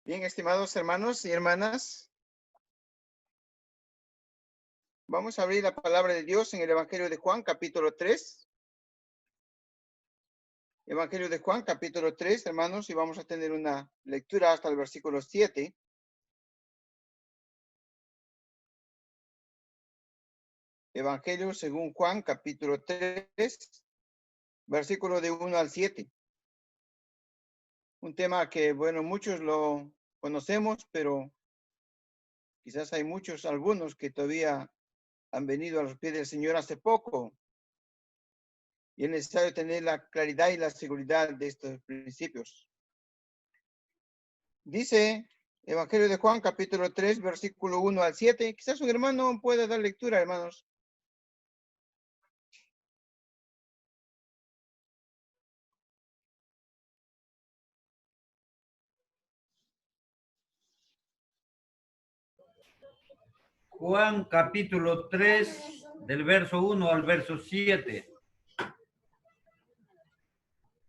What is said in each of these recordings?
Bien, estimados hermanos y hermanas, vamos a abrir la palabra de Dios en el Evangelio de Juan, capítulo 3. Evangelio de Juan, capítulo 3, hermanos, y vamos a tener una lectura hasta el versículo 7. Evangelio según Juan, capítulo 3, versículo de 1 al 7. Un tema que, bueno, muchos lo conocemos, pero quizás hay algunos que todavía han venido a los pies del Señor hace poco. Y es necesario tener la claridad y la seguridad de estos principios. Dice Evangelio de Juan, capítulo 3, versículo 1 al 7. Quizás un hermano pueda dar lectura, hermanos. Juan capítulo 3, del verso 1 al verso 7.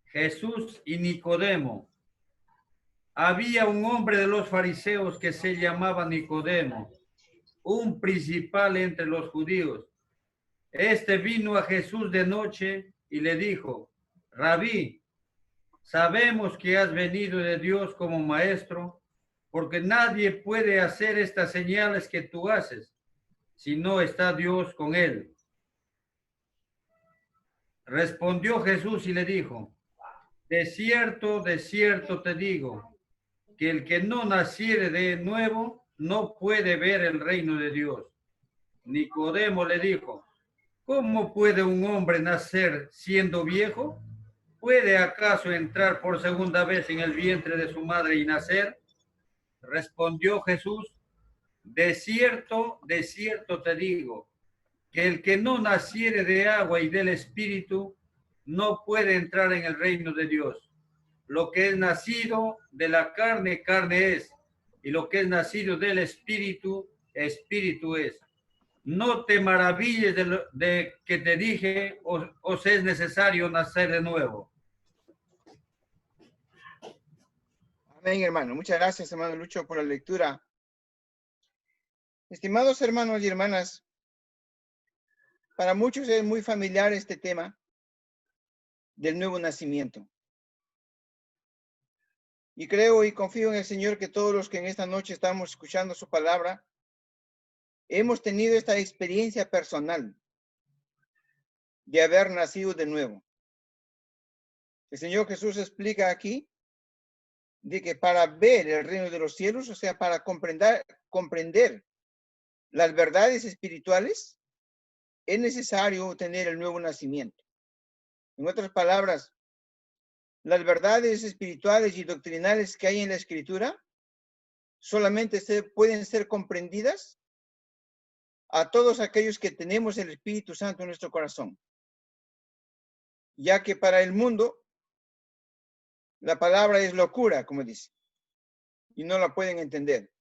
Jesús y Nicodemo. Había un hombre de los fariseos que se llamaba Nicodemo, un principal entre los judíos. Este vino a Jesús de noche y le dijo: Rabí, sabemos que has venido de Dios como maestro, porque nadie puede hacer estas señales que tú haces si no está Dios con él. Respondió Jesús y le dijo: de cierto te digo, que el que no naciere de nuevo no puede ver el reino de Dios. Nicodemo le dijo: ¿cómo puede un hombre nacer siendo viejo? ¿Puede acaso entrar por segunda vez en el vientre de su madre y nacer? Respondió Jesús: de cierto te digo, que el que no naciere de agua y del Espíritu no puede entrar en el reino de Dios. Lo que es nacido de la carne, carne es, y lo que es nacido del Espíritu, Espíritu es. No te maravilles de que te dije, os es necesario nacer de nuevo. Amén, hermano. Muchas gracias, hermano Lucho, por la lectura. Estimados hermanos y hermanas, para muchos es muy familiar este tema del nuevo nacimiento. Y creo y confío en el Señor que todos los que en esta noche estamos escuchando su palabra, hemos tenido esta experiencia personal de haber nacido de nuevo. El Señor Jesús explica aquí de que para ver el reino de los cielos, o sea, para comprender las verdades espirituales, es necesario tener el nuevo nacimiento. En otras palabras, las verdades espirituales y doctrinales que hay en la Escritura solamente pueden ser comprendidas a todos aquellos que tenemos el Espíritu Santo en nuestro corazón. Ya que para el mundo, la palabra es locura, como dice, y no la pueden entender.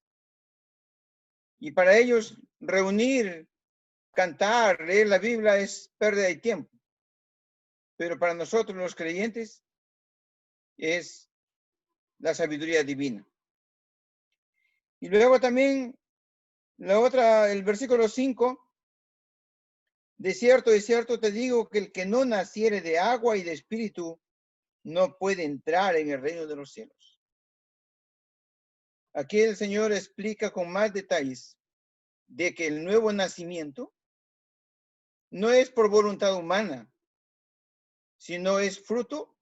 Y para ellos, reunir, cantar, leer la Biblia es pérdida de tiempo. Pero para nosotros los creyentes es la sabiduría divina. Y luego también el versículo 5, de cierto te digo que el que no naciere de agua y de espíritu no puede entrar en el reino de los cielos. Aquí el Señor explica con más detalles de que el nuevo nacimiento no es por voluntad humana, sino es fruto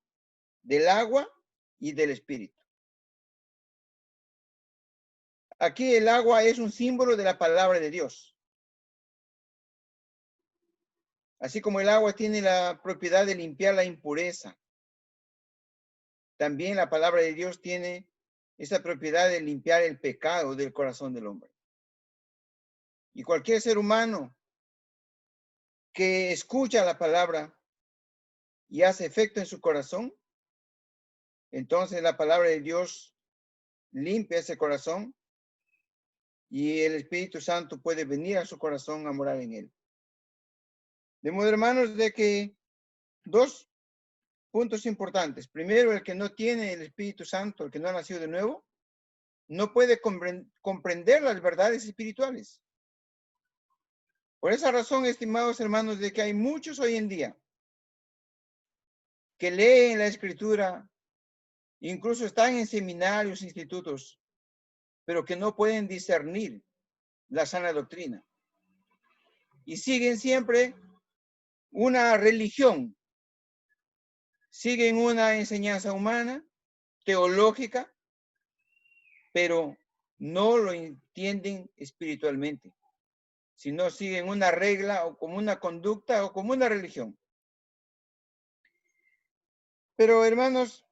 del agua y del espíritu. Aquí el agua es un símbolo de la palabra de Dios. Así como el agua tiene la propiedad de limpiar la impureza, también la palabra de Dios tiene esa propiedad de limpiar el pecado del corazón del hombre. Y cualquier ser humano que escucha la palabra y hace efecto en su corazón, entonces la palabra de Dios limpia ese corazón y el Espíritu Santo puede venir a su corazón a morar en él. De modo, hermanos, de que dos puntos importantes. Primero, el que no tiene el Espíritu Santo, el que no ha nacido de nuevo, no puede comprender las verdades espirituales. Por esa razón, estimados hermanos, de que hay muchos hoy en día que leen la escritura, incluso están en seminarios, institutos, pero que no pueden discernir la sana doctrina. Y siguen siempre una religión, siguen una enseñanza humana, teológica, pero no lo entienden espiritualmente, sino siguen una regla o como una conducta o como una religión. Pero hermanos,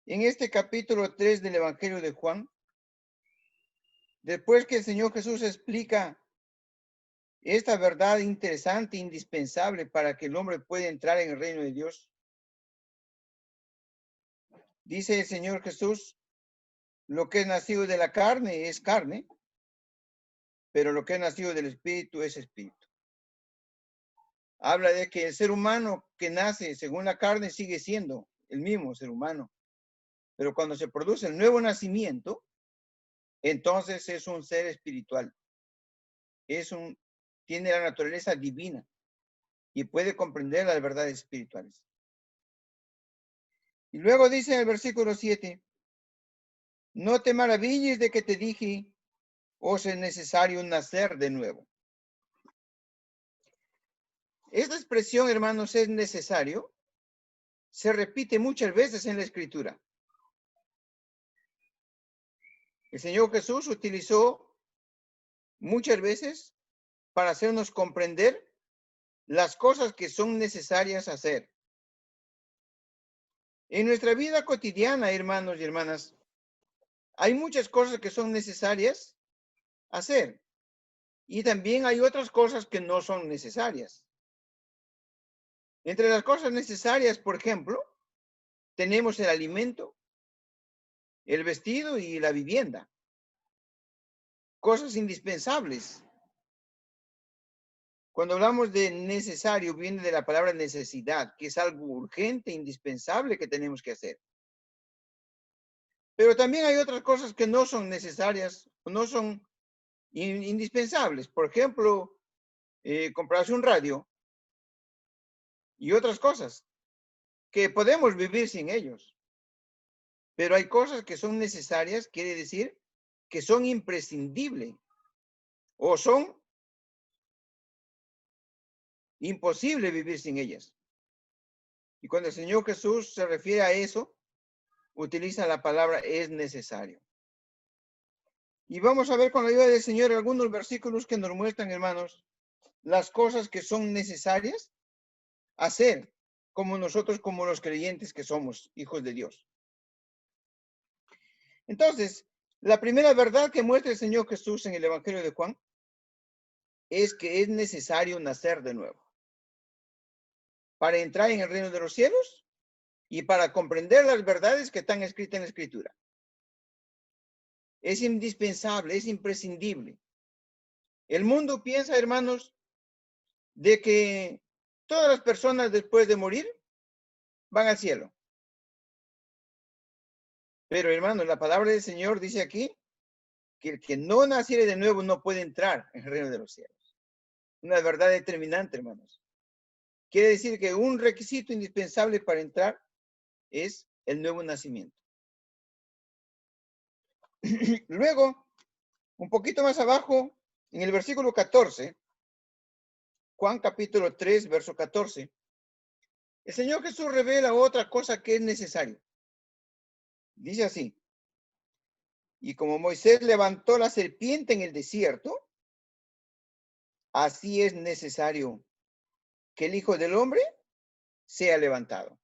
en este capítulo 3 del Evangelio de Juan, después que el Señor Jesús explica esta verdad interesante, indispensable para que el hombre pueda entrar en el reino de Dios, dice el Señor Jesús, lo que es nacido de la carne es carne, pero lo que es nacido del espíritu es espíritu. Habla de que el ser humano que nace según la carne sigue siendo el mismo ser humano, pero cuando se produce el nuevo nacimiento, entonces es un ser espiritual, tiene la naturaleza divina y puede comprender las verdades espirituales. Y luego dice en el versículo 7, no te maravilles de que te dije, os es necesario nacer de nuevo. Esta expresión, hermanos, es necesario, se repite muchas veces en la Escritura. El Señor Jesús utilizó muchas veces para hacernos comprender las cosas que son necesarias hacer. En nuestra vida cotidiana, hermanos y hermanas, hay muchas cosas que son necesarias hacer y también hay otras cosas que no son necesarias. Entre las cosas necesarias, por ejemplo, tenemos el alimento, el vestido y la vivienda. Cosas indispensables. Cuando hablamos de necesario, viene de la palabra necesidad, que es algo urgente, indispensable que tenemos que hacer. Pero también hay otras cosas que no son necesarias, no son indispensables. Por ejemplo, comprarse un radio y otras cosas que podemos vivir sin ellos. Pero hay cosas que son necesarias, quiere decir que son imprescindibles o son imposible vivir sin ellas. Y cuando el Señor Jesús se refiere a eso, utiliza la palabra es necesario. Y vamos a ver con la ayuda del Señor algunos versículos que nos muestran, hermanos, las cosas que son necesarias hacer, como nosotros, como los creyentes que somos hijos de Dios. Entonces, la primera verdad que muestra el Señor Jesús en el Evangelio de Juan es que es necesario nacer de nuevo para entrar en el reino de los cielos y para comprender las verdades que están escritas en la Escritura. Es indispensable, es imprescindible. El mundo piensa, hermanos, de que todas las personas después de morir van al cielo. Pero, hermanos, la palabra del Señor dice aquí que el que no naciere de nuevo no puede entrar en el reino de los cielos. Una verdad determinante, hermanos. Quiere decir que un requisito indispensable para entrar es el nuevo nacimiento. Luego, un poquito más abajo, en el versículo 14, Juan capítulo 3, verso 14, el Señor Jesús revela otra cosa que es necesario. Dice así, y como Moisés levantó la serpiente en el desierto, así es necesario que el Hijo del Hombre sea levantado.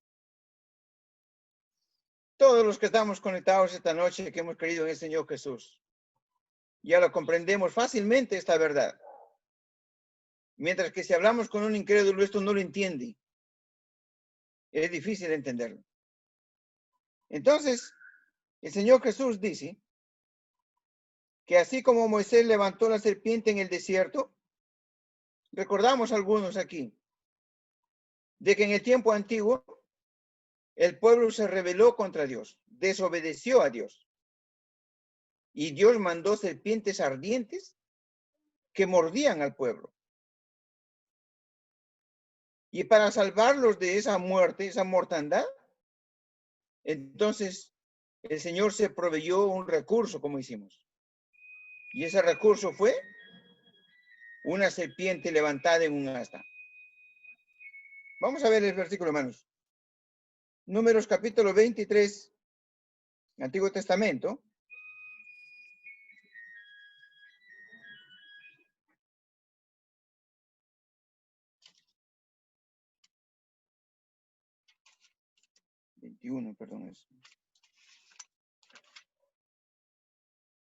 Todos los que estamos conectados esta noche, que hemos creído en el Señor Jesús, ya lo comprendemos fácilmente esta verdad. Mientras que si hablamos con un incrédulo, esto no lo entiende. Es difícil entenderlo. Entonces, el Señor Jesús dice que así como Moisés levantó la serpiente en el desierto, recordamos algunos aquí, de que en el tiempo antiguo el pueblo se rebeló contra Dios, desobedeció a Dios. Y Dios mandó serpientes ardientes que mordían al pueblo. Y para salvarlos de esa muerte, esa mortandad, entonces el Señor se proveyó un recurso, como hicimos. Y ese recurso fue una serpiente levantada en un asta. Vamos a ver el versículo, hermanos. Números capítulo 23, Antiguo Testamento.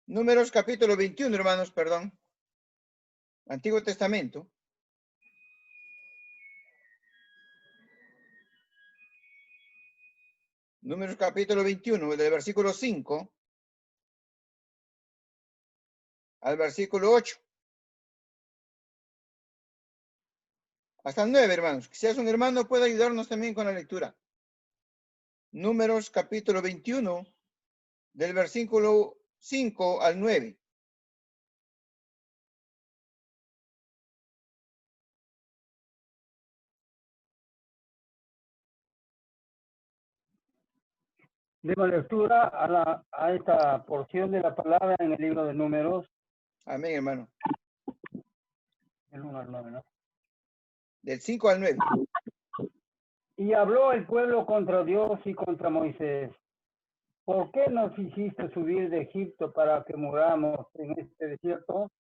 Números capítulo 21, hermanos, perdón. Antiguo Testamento. Números capítulo 21, del versículo 5 al versículo 8. Hasta el 9, hermanos. Quizás un hermano pueda ayudarnos también con la lectura. Números capítulo 21, del versículo 5 al 9. Demos lectura a esta porción de la palabra en el libro de Números. Amén, hermano. El 1 al 9, ¿no? Del 5 al 9. Y habló el pueblo contra Dios y contra Moisés. ¿Por qué nos hiciste subir de Egipto para que muramos en este desierto?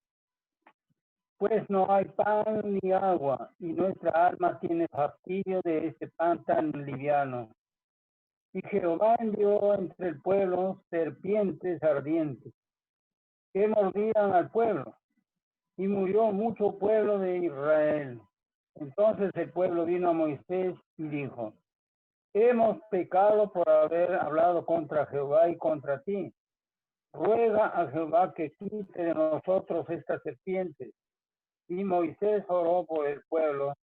Pues no hay pan ni agua, y nuestra alma tiene fastidio de este pan tan liviano. Y Jehová envió entre el pueblo serpientes ardientes, que mordían al pueblo, y murió mucho pueblo de Israel. Entonces el pueblo vino a Moisés y dijo: hemos pecado por haber hablado contra Jehová y contra ti. Ruega a Jehová que quite de nosotros estas serpientes. Y Moisés oró por el pueblo,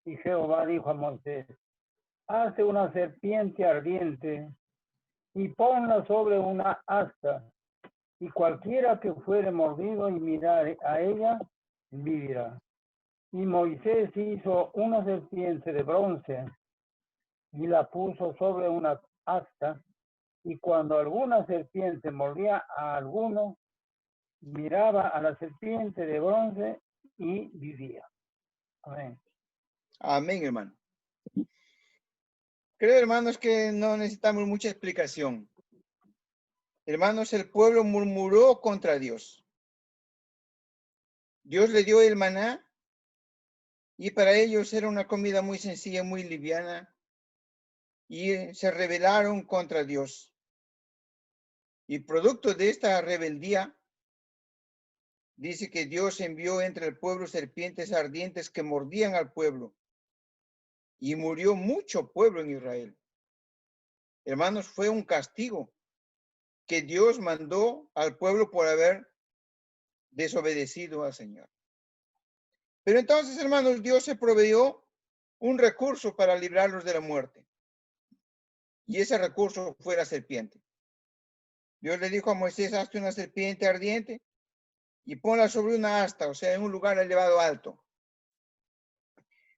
y Jehová dijo a Moisés: hace una serpiente ardiente y ponla sobre una asta, y cualquiera que fuere mordido y mirare a ella, vivirá. Y Moisés hizo una serpiente de bronce y la puso sobre una asta, y cuando alguna serpiente mordía a alguno, miraba a la serpiente de bronce y vivía. Amén. Amén, hermano. Creo, hermanos, que no necesitamos mucha explicación. Hermanos, el pueblo murmuró contra Dios. Dios le dio el maná y para ellos era una comida muy sencilla, muy liviana, y se rebelaron contra Dios. Y producto de esta rebeldía, dice que Dios envió entre el pueblo serpientes ardientes que mordían al pueblo, y murió mucho pueblo en Israel. Hermanos, fue un castigo que Dios mandó al pueblo por haber desobedecido al Señor. Pero entonces, hermanos, Dios se proveyó un recurso para librarlos de la muerte. Y ese recurso fue la serpiente. Dios le dijo a Moisés: hazte una serpiente ardiente y ponla sobre una asta, o sea, en un lugar elevado alto.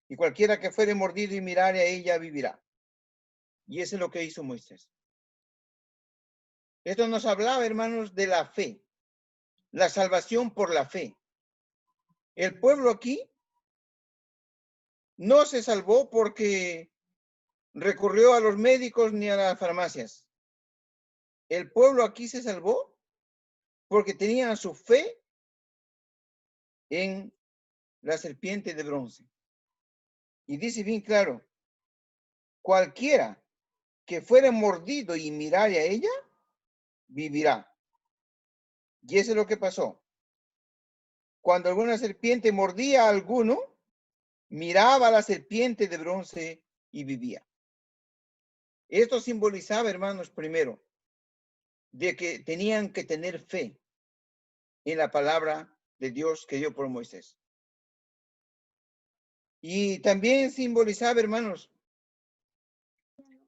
Y cualquiera que fuere mordido y mirare a ella vivirá. Y eso es lo que hizo Moisés. Esto nos hablaba, hermanos, de la fe, la salvación por la fe. El pueblo aquí no se salvó porque recurrió a los médicos ni a las farmacias. El pueblo aquí se salvó porque tenían su fe en la serpiente de bronce. Y dice bien claro: cualquiera que fuere mordido y mirare a ella, vivirá. Y eso es lo que pasó. Cuando alguna serpiente mordía a alguno, miraba a la serpiente de bronce y vivía. Esto simbolizaba, hermanos, primero, de que tenían que tener fe en la palabra de Dios que dio por Moisés. Y también simbolizaba, hermanos,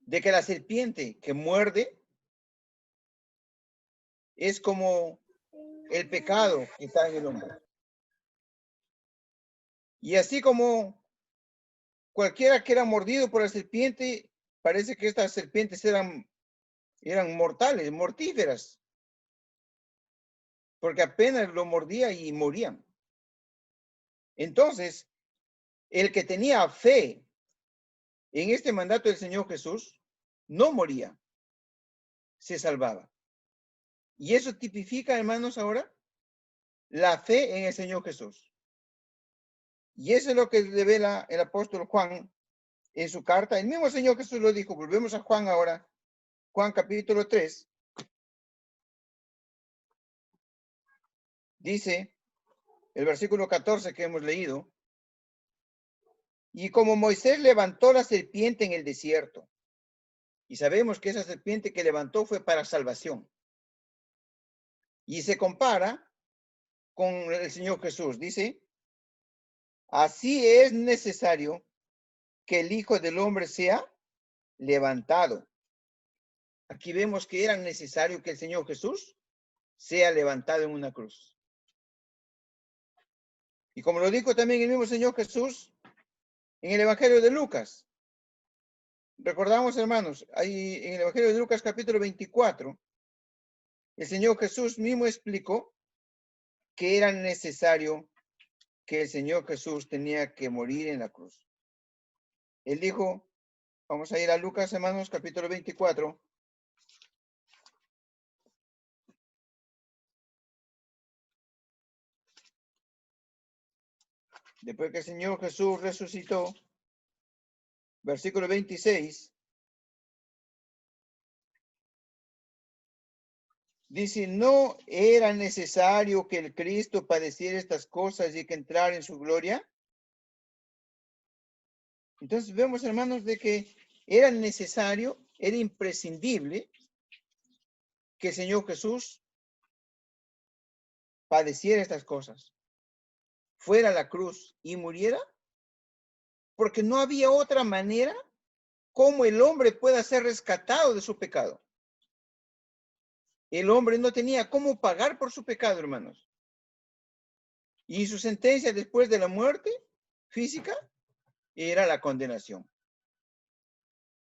de que la serpiente que muerde es como el pecado que está en el hombre. Y así como cualquiera que era mordido por la serpiente, parece que estas serpientes eran mortales, mortíferas, porque apenas lo mordía y morían. Entonces, el que tenía fe en este mandato del Señor Jesús, no moría, se salvaba. Y eso tipifica, hermanos, ahora la fe en el Señor Jesús. Y eso es lo que revela el apóstol Juan en su carta. El mismo Señor Jesús lo dijo. Volvemos a Juan ahora. Juan capítulo 3. Dice el versículo 14 que hemos leído. Y como Moisés levantó la serpiente en el desierto, y sabemos que esa serpiente que levantó fue para salvación. Y se compara con el Señor Jesús. Dice, así es necesario que el Hijo del Hombre sea levantado. Aquí vemos que era necesario que el Señor Jesús sea levantado en una cruz. Y como lo dijo también el mismo Señor Jesús en el Evangelio de Lucas. Recordamos, hermanos, ahí en el Evangelio de Lucas capítulo 24, el Señor Jesús mismo explicó que era necesario que el Señor Jesús tenía que morir en la cruz. Él dijo, vamos a ir a Lucas, hermanos, capítulo 24. Después que el Señor Jesús resucitó, versículo 26, dice, no era necesario que el Cristo padeciera estas cosas y que entrara en su gloria. Entonces vemos, hermanos, de que era necesario, era imprescindible que el Señor Jesús padeciera estas cosas, fuera a la cruz y muriera, porque no había otra manera como el hombre pueda ser rescatado de su pecado. El hombre no tenía cómo pagar por su pecado, hermanos. Y su sentencia después de la muerte física era la condenación.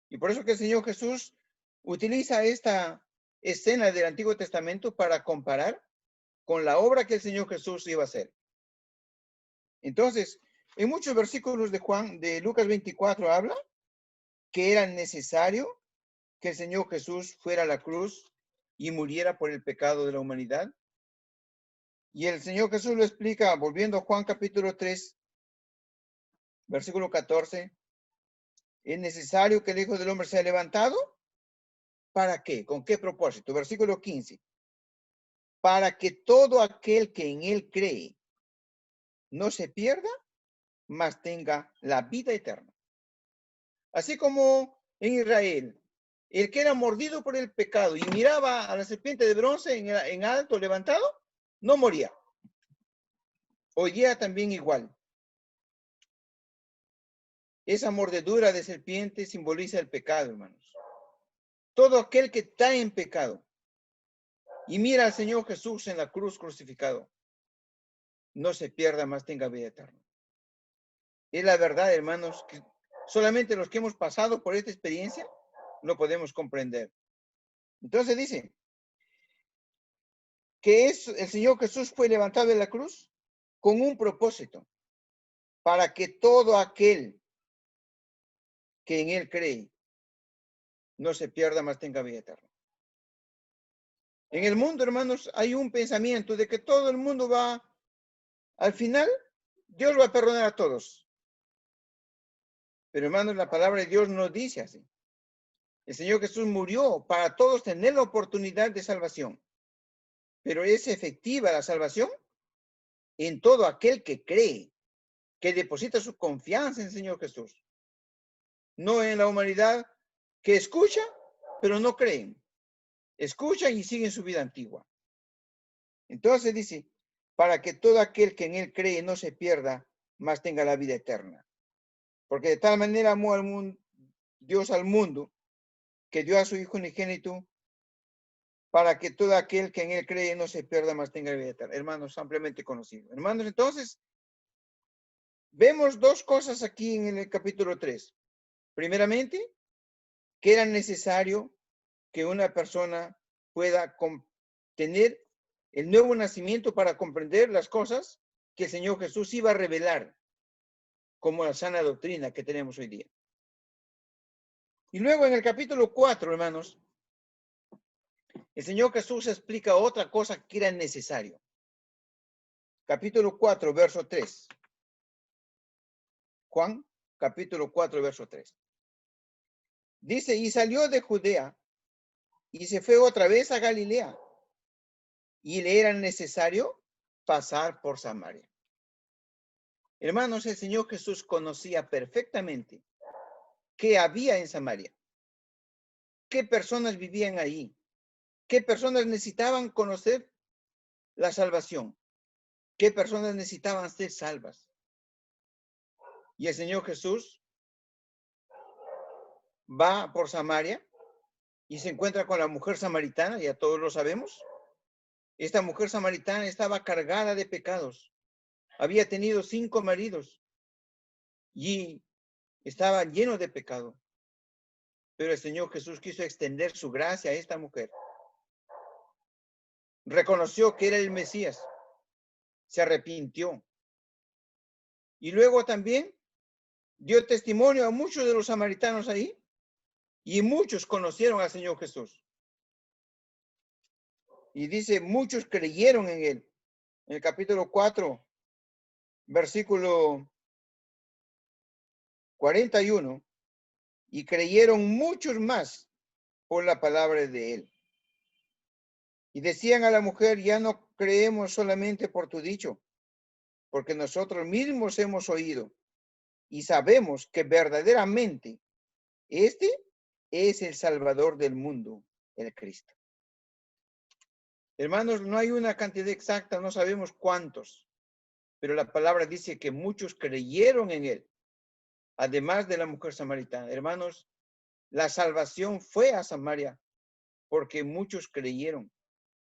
Y por eso que el Señor Jesús utiliza esta escena del Antiguo Testamento para comparar con la obra que el Señor Jesús iba a hacer. Entonces, en muchos versículos de Lucas 24 habla que era necesario que el Señor Jesús fuera a la cruz y muriera por el pecado de la humanidad. Y el Señor Jesús lo explica, volviendo a Juan capítulo 3, versículo 14. Es necesario que el Hijo del Hombre sea levantado. ¿Para qué? ¿Con qué propósito? Versículo 15. Para que todo aquel que en él cree no se pierda, mas tenga la vida eterna. Así como en Israel, el que era mordido por el pecado y miraba a la serpiente de bronce en alto levantado, no moría. Hoy día también igual. Esa mordedura de serpiente simboliza el pecado, hermanos. Todo aquel que está en pecado y mira al Señor Jesús en la cruz crucificado, no se pierda, más tenga vida eterna. Es la verdad, hermanos, que solamente los que hemos pasado por esta experiencia lo podemos comprender. Entonces dice que el Señor Jesús fue levantado de la cruz con un propósito, para que todo aquel que en él cree no se pierda, más tenga vida eterna. En el mundo, hermanos, hay un pensamiento de que todo el mundo va, al final, Dios va a perdonar a todos. Pero, hermanos, la palabra de Dios no dice así. El Señor Jesús murió para todos tener la oportunidad de salvación. Pero es efectiva la salvación en todo aquel que cree, que deposita su confianza en el Señor Jesús. No en la humanidad que escucha, pero no creen. Escuchan y siguen su vida antigua. Entonces dice, para que todo aquel que en él cree no se pierda, mas tenga la vida eterna. Porque de tal manera amó al mundo, Dios al mundo, que dio a su Hijo unigénito, para que todo aquel que en él cree no se pierda, mas tenga vida eterna. Hermanos, ampliamente conocido. Hermanos, entonces, vemos dos cosas aquí en el capítulo 3. Primeramente, que era necesario que una persona pueda tener el nuevo nacimiento para comprender las cosas que el Señor Jesús iba a revelar, como la sana doctrina que tenemos hoy día. Y luego en el capítulo 4, hermanos, el Señor Jesús explica otra cosa que era necesario. Capítulo 4, verso 3. Juan, capítulo 4, verso 3. Dice, y salió de Judea y se fue otra vez a Galilea, y le era necesario pasar por Samaria. Hermanos, el Señor Jesús conocía perfectamente qué había en Samaria, qué personas vivían ahí, qué personas necesitaban conocer la salvación, qué personas necesitaban ser salvas. Y el Señor Jesús va por Samaria y se encuentra con la mujer samaritana, ya todos lo sabemos. Esta mujer samaritana estaba cargada de pecados. Había tenido 5 maridos y estaba lleno de pecado. Pero el Señor Jesús quiso extender su gracia a esta mujer. Reconoció que era el Mesías. Se arrepintió. Y luego también dio testimonio a muchos de los samaritanos ahí. Y muchos conocieron al Señor Jesús. Y dice, muchos creyeron en él. En el capítulo 4, versículo 41. Y creyeron muchos más por la palabra de él. Y decían a la mujer, ya no creemos solamente por tu dicho, porque nosotros mismos hemos oído y sabemos que verdaderamente este es el Salvador del mundo, el Cristo. Hermanos, no hay una cantidad exacta, no sabemos cuántos, pero la palabra dice que muchos creyeron en él, además de la mujer samaritana. Hermanos, la salvación fue a Samaria porque muchos creyeron.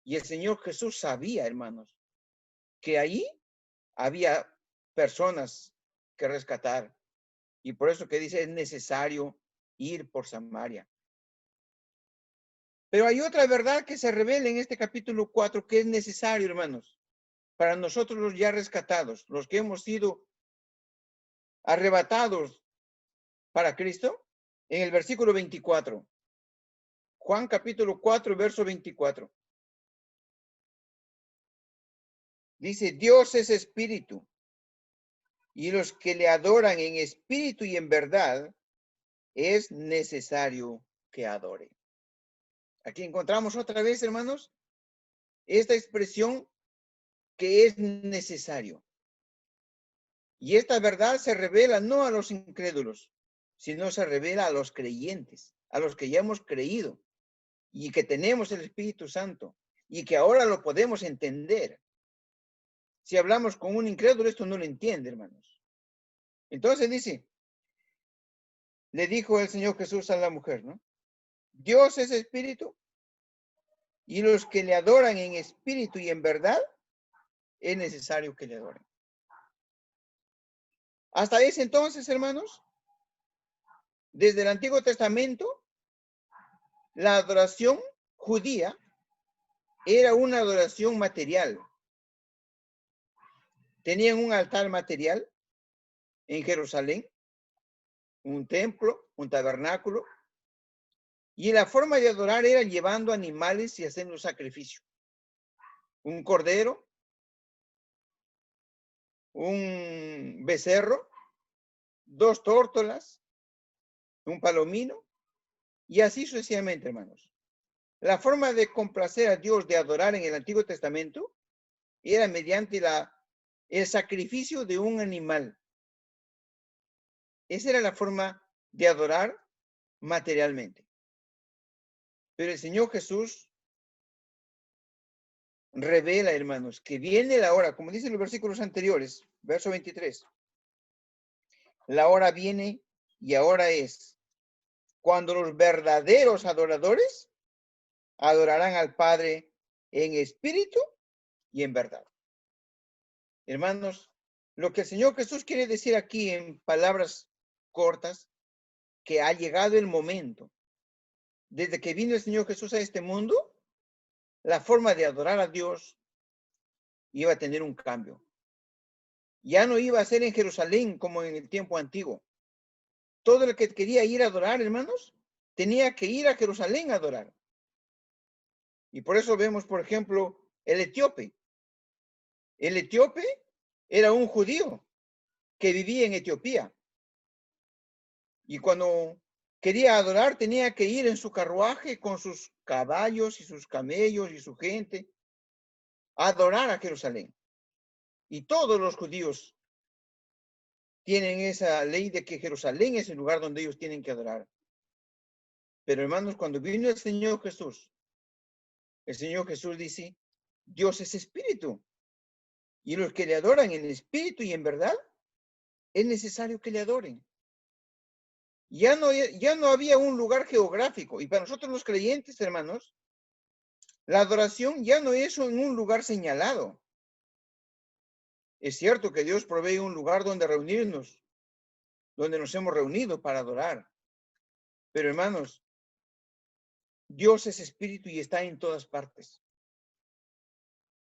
Y el Señor Jesús sabía, hermanos, que ahí había personas que rescatar. Y por eso que dice, es necesario ir por Samaria. Pero hay otra verdad que se revela en este capítulo 4 que es necesario, hermanos, para nosotros los ya rescatados, los que hemos sido arrebatados para Cristo, en el versículo 24. Juan capítulo 4, verso 24. Dice, Dios es espíritu, y los que le adoran en espíritu y en verdad, es necesario que adore. Aquí encontramos otra vez, hermanos, esta expresión que es necesario. Y esta verdad se revela no a los incrédulos, sino se revela a los creyentes, a los que ya hemos creído y que tenemos el Espíritu Santo y que ahora lo podemos entender. Si hablamos con un incrédulo, esto no lo entiende, hermanos. Entonces dice, le dijo el Señor Jesús a la mujer, ¿no? Dios es espíritu y los que le adoran en espíritu y en verdad, es necesario que le adoren. Hasta ese entonces, hermanos, desde el Antiguo Testamento, la adoración judía era una adoración material. Tenían un altar material en Jerusalén, un templo, un tabernáculo, y la forma de adorar era llevando animales y haciendo un sacrificio. Un cordero, un becerro, 2 tórtolas, un palomino, y así sucesivamente, hermanos. La forma de complacer a Dios, de adorar en el Antiguo Testamento, era mediante el sacrificio de un animal. Esa era la forma de adorar materialmente. Pero el Señor Jesús revela, hermanos, que viene la hora, como dicen los versículos anteriores, verso 23. La hora viene y ahora es cuando los verdaderos adoradores adorarán al Padre en espíritu y en verdad. Hermanos, lo que el Señor Jesús quiere decir aquí en palabras cortas, que ha llegado el momento, desde que vino el Señor Jesús a este mundo, la forma de adorar a Dios iba a tener un cambio. Ya no iba a ser en Jerusalén como en el tiempo antiguo. Todo el que quería ir a adorar, hermanos, tenía que ir a Jerusalén a adorar. Y por eso vemos, por ejemplo, el etíope. El etíope era un judío que vivía en Etiopía. Y cuando quería adorar, tenía que ir en su carruaje con sus caballos y sus camellos y su gente a adorar a Jerusalén. Y todos los judíos tienen esa ley de que Jerusalén es el lugar donde ellos tienen que adorar. Pero hermanos, cuando vino el Señor Jesús dice, Dios es espíritu. Y los que le adoran en espíritu y en verdad, es necesario que le adoren. Ya no había un lugar geográfico. Y para nosotros los creyentes, hermanos, la adoración ya no es en un lugar señalado. Es cierto que Dios provee un lugar donde reunirnos, donde nos hemos reunido para adorar. Pero hermanos, Dios es espíritu y está en todas partes.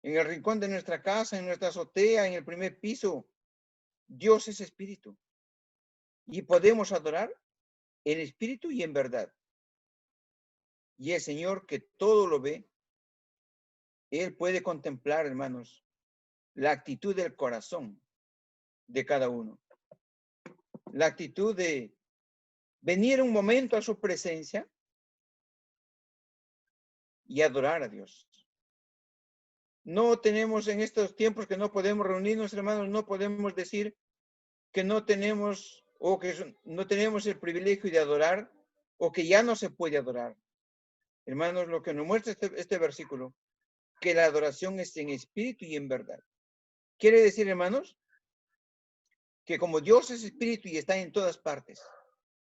En el rincón de nuestra casa, en nuestra azotea, en el primer piso, Dios es espíritu. Y podemos adorar en espíritu y en verdad. Y el Señor, que todo lo ve, Él puede contemplar, hermanos, la actitud del corazón de cada uno. La actitud de venir un momento a su presencia y adorar a Dios. No tenemos en estos tiempos que no podemos reunirnos, hermanos, no podemos decir que no tenemos o que no tenemos el privilegio de adorar o que ya no se puede adorar. Hermanos, lo que nos muestra este versículo, que la adoración es en espíritu y en verdad. Quiere decir, hermanos, que como Dios es espíritu y está en todas partes,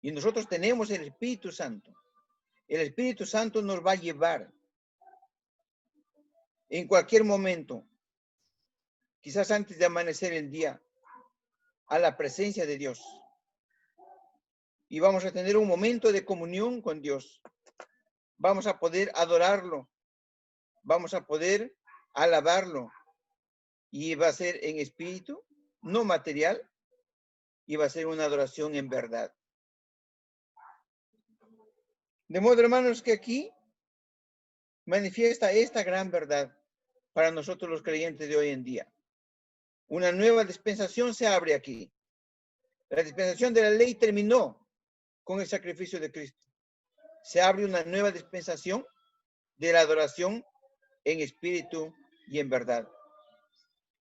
y nosotros tenemos el Espíritu Santo nos va a llevar en cualquier momento, quizás antes de amanecer el día, a la presencia de Dios. Y vamos a tener un momento de comunión con Dios. Vamos a poder adorarlo. Vamos a poder alabarlo. Y va a ser en espíritu, no material, y va a ser una adoración en verdad. De modo, hermanos, que aquí manifiesta esta gran verdad para nosotros los creyentes de hoy en día. Una nueva dispensación se abre aquí. La dispensación de la ley terminó con el sacrificio de Cristo. Se abre una nueva dispensación de la adoración en espíritu y en verdad.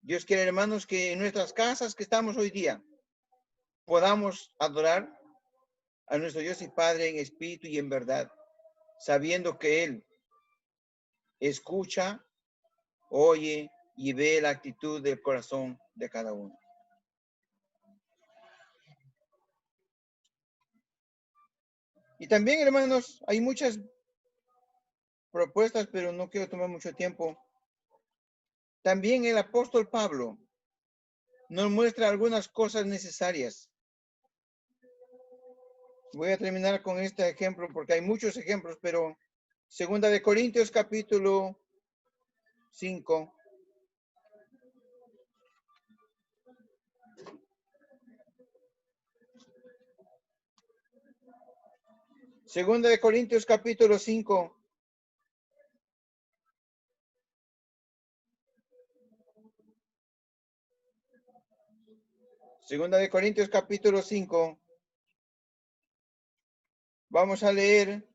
Dios quiere, hermanos, que en nuestras casas que estamos hoy día podamos adorar a nuestro Dios y Padre en espíritu y en verdad, sabiendo que Él escucha, oye y ve la actitud del corazón de cada uno. Y también, hermanos, hay muchas propuestas, pero no quiero tomar mucho tiempo. También el apóstol Pablo nos muestra algunas cosas necesarias. Voy a terminar con este ejemplo porque hay muchos ejemplos, pero 2 de Corintios capítulo 5. Segunda de Corintios capítulo 5. Segunda de Corintios capítulo 5. Vamos a leer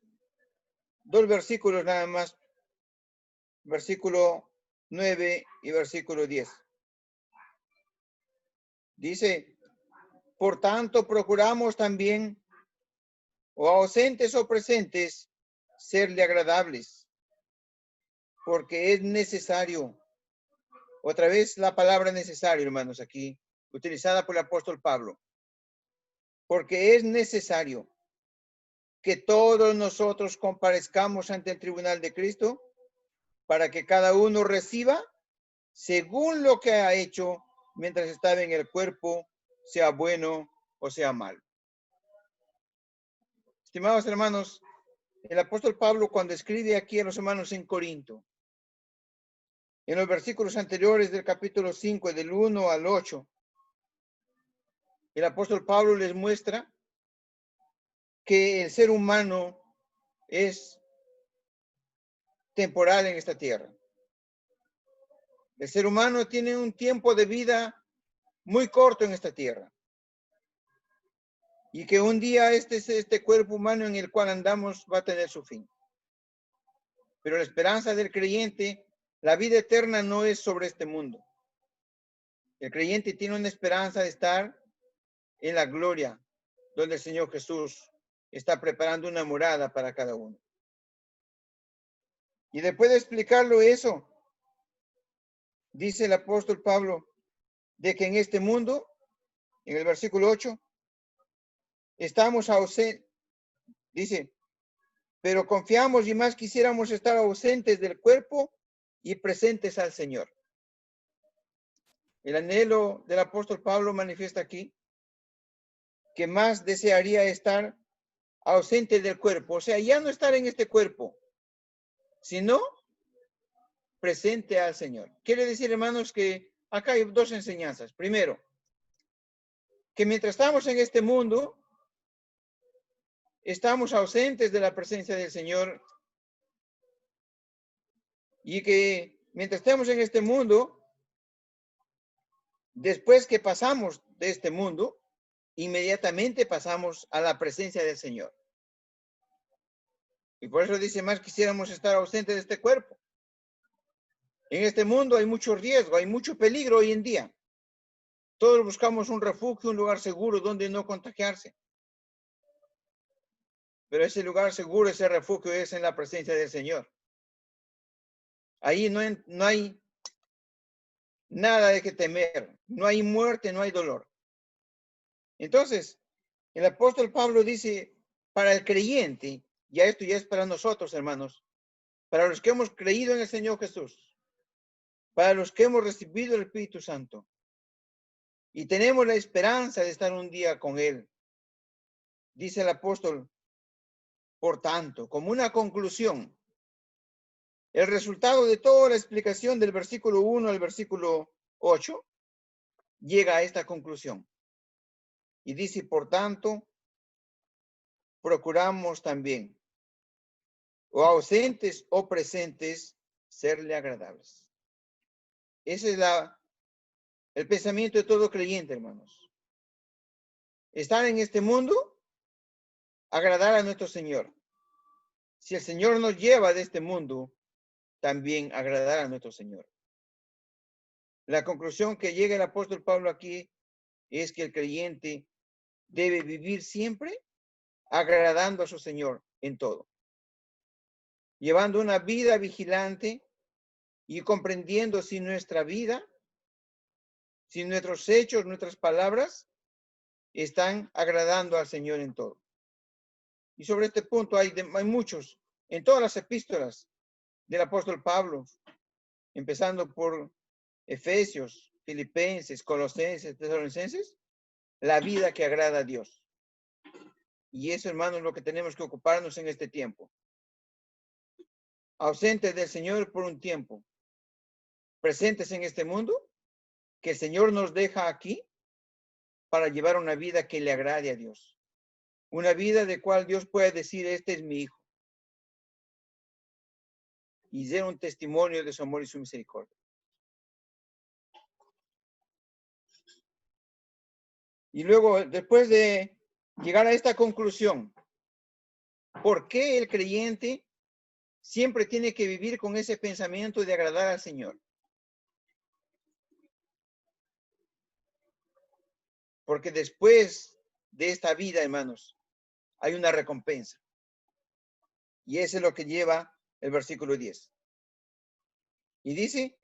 2 versículos nada más. Versículo 9 y versículo 10. Dice, por tanto procuramos también, o ausentes o presentes, serle agradables, porque es necesario. Otra vez la palabra necesario, hermanos, aquí, utilizada por el apóstol Pablo. Porque es necesario que todos nosotros comparezcamos ante el tribunal de Cristo para que cada uno reciba según lo que ha hecho mientras estaba en el cuerpo, sea bueno o sea malo. Estimados hermanos, el apóstol Pablo, cuando escribe aquí a los hermanos en Corinto, en los versículos anteriores del capítulo 5, del 1 al 8, el apóstol Pablo les muestra que el ser humano es temporal en esta tierra. El ser humano tiene un tiempo de vida muy corto en esta tierra. Y que un día este cuerpo humano en el cual andamos va a tener su fin. Pero la esperanza del creyente, la vida eterna no es sobre este mundo. El creyente tiene una esperanza de estar en la gloria, donde el Señor Jesús está preparando una morada para cada uno. Y después de explicarlo eso, dice el apóstol Pablo, de que en este mundo, en el versículo 8, estamos ausentes, dice, pero confiamos y más quisiéramos estar ausentes del cuerpo y presentes al Señor. El anhelo del apóstol Pablo manifiesta aquí que más desearía estar ausente del cuerpo, o sea, ya no estar en este cuerpo, sino presente al Señor. Quiere decir, hermanos, que acá hay dos enseñanzas. Primero, que mientras estamos en este mundo, estamos ausentes de la presencia del Señor y que mientras estemos en este mundo, después que pasamos de este mundo, inmediatamente pasamos a la presencia del Señor. Y por eso dice, más quisiéramos estar ausentes de este cuerpo. En este mundo hay mucho riesgo, hay mucho peligro hoy en día. Todos buscamos un refugio, un lugar seguro donde no contagiarse. Pero ese lugar seguro, ese refugio es en la presencia del Señor. Ahí no hay nada de que temer, no hay muerte, no hay dolor. Entonces, el apóstol Pablo dice, para el creyente, ya esto ya es para nosotros, hermanos, para los que hemos creído en el Señor Jesús, para los que hemos recibido el Espíritu Santo y tenemos la esperanza de estar un día con Él. Dice el apóstol, por tanto, como una conclusión, el resultado de toda la explicación del versículo 1 al versículo 8 llega a esta conclusión. Y dice, por tanto, procuramos también, o ausentes o presentes, serle agradables. Ese es el pensamiento de todo creyente, hermanos. Estar en este mundo, agradar a nuestro Señor. Si el Señor nos lleva de este mundo, también agradar a nuestro Señor. La conclusión que llega el apóstol Pablo aquí es que el creyente debe vivir siempre agradando a su Señor en todo, llevando una vida vigilante y comprendiendo si nuestra vida, si nuestros hechos, nuestras palabras están agradando al Señor en todo. Y sobre este punto hay muchos, en todas las epístolas del apóstol Pablo, empezando por Efesios, Filipenses, Colosenses, Tesalonicenses, la vida que agrada a Dios. Y eso, hermanos, es lo que tenemos que ocuparnos en este tiempo. Ausentes del Señor por un tiempo, presentes en este mundo, que el Señor nos deja aquí para llevar una vida que le agrade a Dios. Una vida de cual Dios puede decir, este es mi hijo. Y dar un testimonio de su amor y su misericordia. Y luego, después de llegar a esta conclusión, ¿por qué el creyente siempre tiene que vivir con ese pensamiento de agradar al Señor? Porque después de esta vida, hermanos, hay una recompensa. Y eso es lo que lleva el versículo 10. Y dice,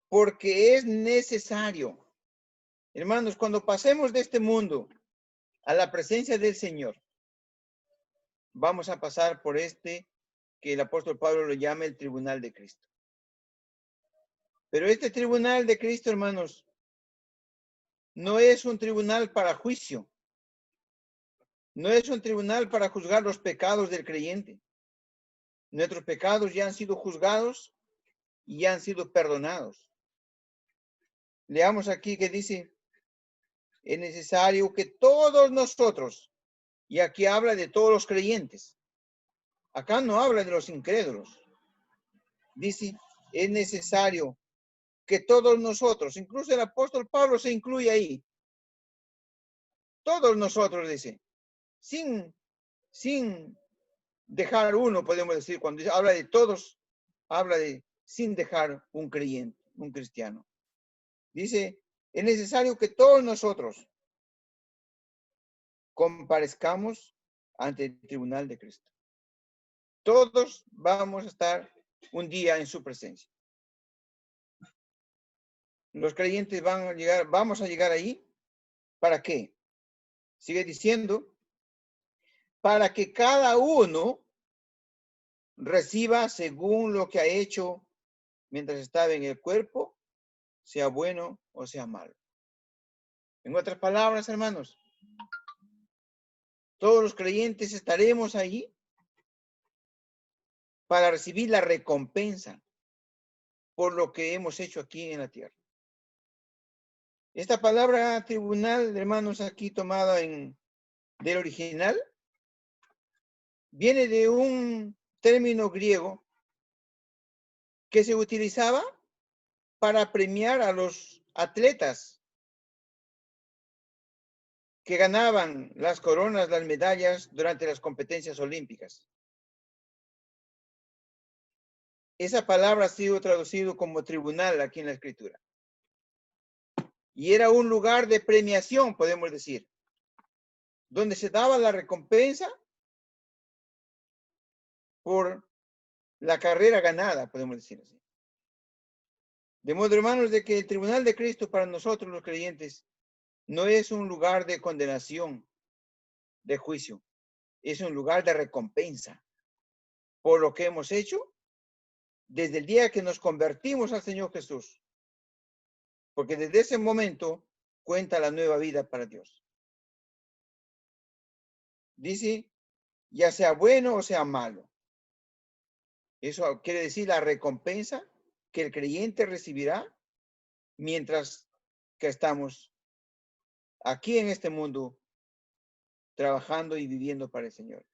porque es necesario. Hermanos, cuando pasemos de este mundo a la presencia del Señor, vamos a pasar por este que el apóstol Pablo lo llama el tribunal de Cristo. Pero este tribunal de Cristo, hermanos, no es un tribunal para juicio. No es un tribunal para juzgar los pecados del creyente. Nuestros pecados ya han sido juzgados y ya han sido perdonados. Leamos aquí que dice, es necesario que todos nosotros, y aquí habla de todos los creyentes, acá no habla de los incrédulos, dice, es necesario que todos nosotros, incluso el apóstol Pablo se incluye ahí, todos nosotros, dice, sin dejar uno, podemos decir, cuando habla de todos, habla de sin dejar un creyente, un cristiano. Dice, es necesario que todos nosotros comparezcamos ante el tribunal de Cristo. Todos vamos a estar un día en su presencia. Los creyentes van a llegar, vamos a llegar ahí. ¿Para qué? Sigue diciendo, para que cada uno reciba según lo que ha hecho mientras estaba en el cuerpo, sea bueno o sea malo. En otras palabras, hermanos, todos los creyentes estaremos ahí para recibir la recompensa por lo que hemos hecho aquí en la tierra. Esta palabra tribunal, hermanos, aquí tomada del original, viene de un término griego que se utilizaba para premiar a los atletas que ganaban las coronas, las medallas durante las competencias olímpicas. Esa palabra ha sido traducido como tribunal aquí en la escritura. Y era un lugar de premiación, podemos decir, donde se daba la recompensa por la carrera ganada, podemos decir así. De modo, hermanos, de que el tribunal de Cristo para nosotros los creyentes no es un lugar de condenación, de juicio, es un lugar de recompensa por lo que hemos hecho desde el día que nos convertimos al Señor Jesús. Porque desde ese momento cuenta la nueva vida para Dios. Dice, ya sea bueno o sea malo. Eso quiere decir la recompensa que el creyente recibirá mientras que estamos aquí en este mundo trabajando y viviendo para el Señor.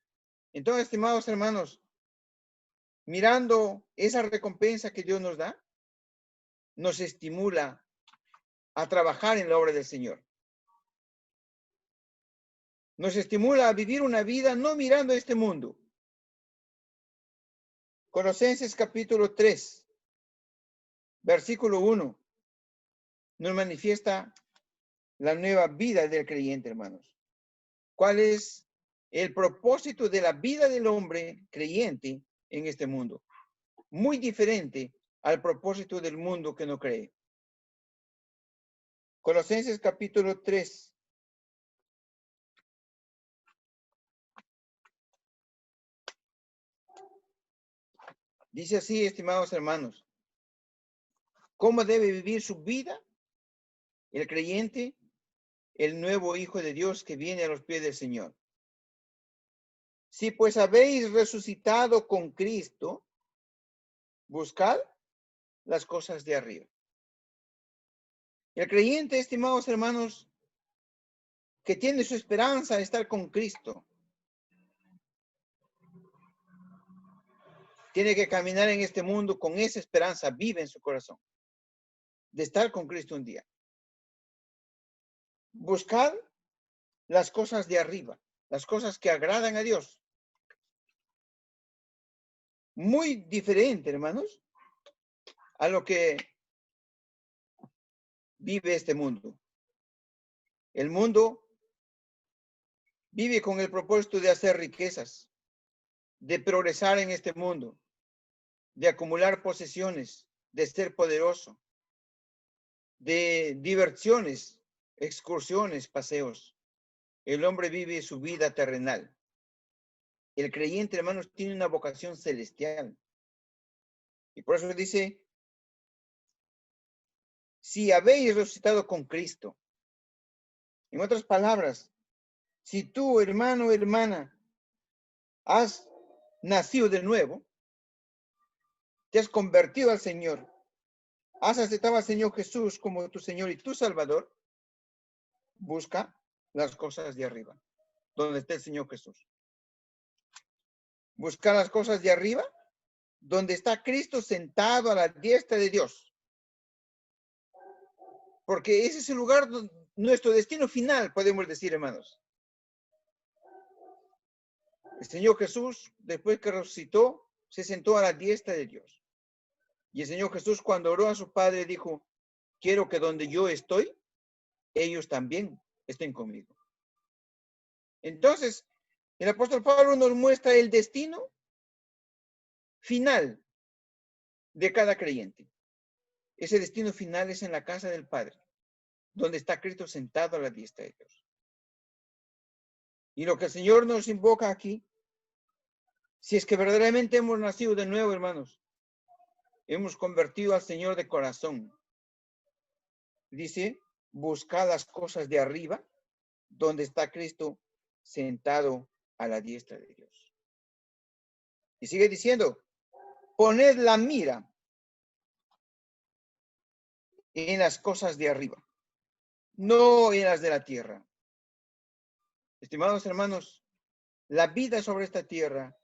Entonces, estimados hermanos, mirando esa recompensa que Dios nos da, nos estimula a trabajar en la obra del Señor. Nos estimula a vivir una vida no mirando este mundo. Colosenses capítulo 3, versículo 1, nos manifiesta la nueva vida del creyente, hermanos. ¿Cuál es el propósito de la vida del hombre creyente en este mundo? Muy diferente al propósito del mundo que no cree. Colosenses capítulo 3. Dice así, estimados hermanos, ¿cómo debe vivir su vida el creyente, el nuevo Hijo de Dios que viene a los pies del Señor? Si pues habéis resucitado con Cristo, buscad las cosas de arriba. El creyente, estimados hermanos, que tiene su esperanza de estar con Cristo, tiene que caminar en este mundo con esa esperanza viva en su corazón, de estar con Cristo un día. Buscad las cosas de arriba, las cosas que agradan a Dios. Muy diferente, hermanos, a lo que vive este mundo. El mundo vive con el propósito de hacer riquezas, de progresar en este mundo, de acumular posesiones, de ser poderoso, de diversiones, excursiones, paseos. El hombre vive su vida terrenal. El creyente, hermanos, tiene una vocación celestial. Y por eso dice, si habéis resucitado con Cristo. En otras palabras, si tú, hermano o hermana, has nacido de nuevo, te has convertido al Señor, has aceptado al Señor Jesús como tu Señor y tu Salvador, busca las cosas de arriba, donde está el Señor Jesús. Busca las cosas de arriba, donde está Cristo sentado a la diestra de Dios. Porque ese es el lugar, nuestro destino final, podemos decir, hermanos. El Señor Jesús, después que resucitó, se sentó a la diestra de Dios. Y el Señor Jesús, cuando oró a su Padre, dijo, quiero que donde yo estoy, ellos también estén conmigo. Entonces, el apóstol Pablo nos muestra el destino final de cada creyente. Ese destino final es en la casa del Padre, donde está Cristo sentado a la diestra de Dios. Y lo que el Señor nos invoca aquí, si es que verdaderamente hemos nacido de nuevo, hermanos, hemos convertido al Señor de corazón. Dice, buscad las cosas de arriba, donde está Cristo sentado a la diestra de Dios. Y sigue diciendo, poned la mira en las cosas de arriba, no en las de la tierra. Estimados hermanos, la vida sobre esta tierra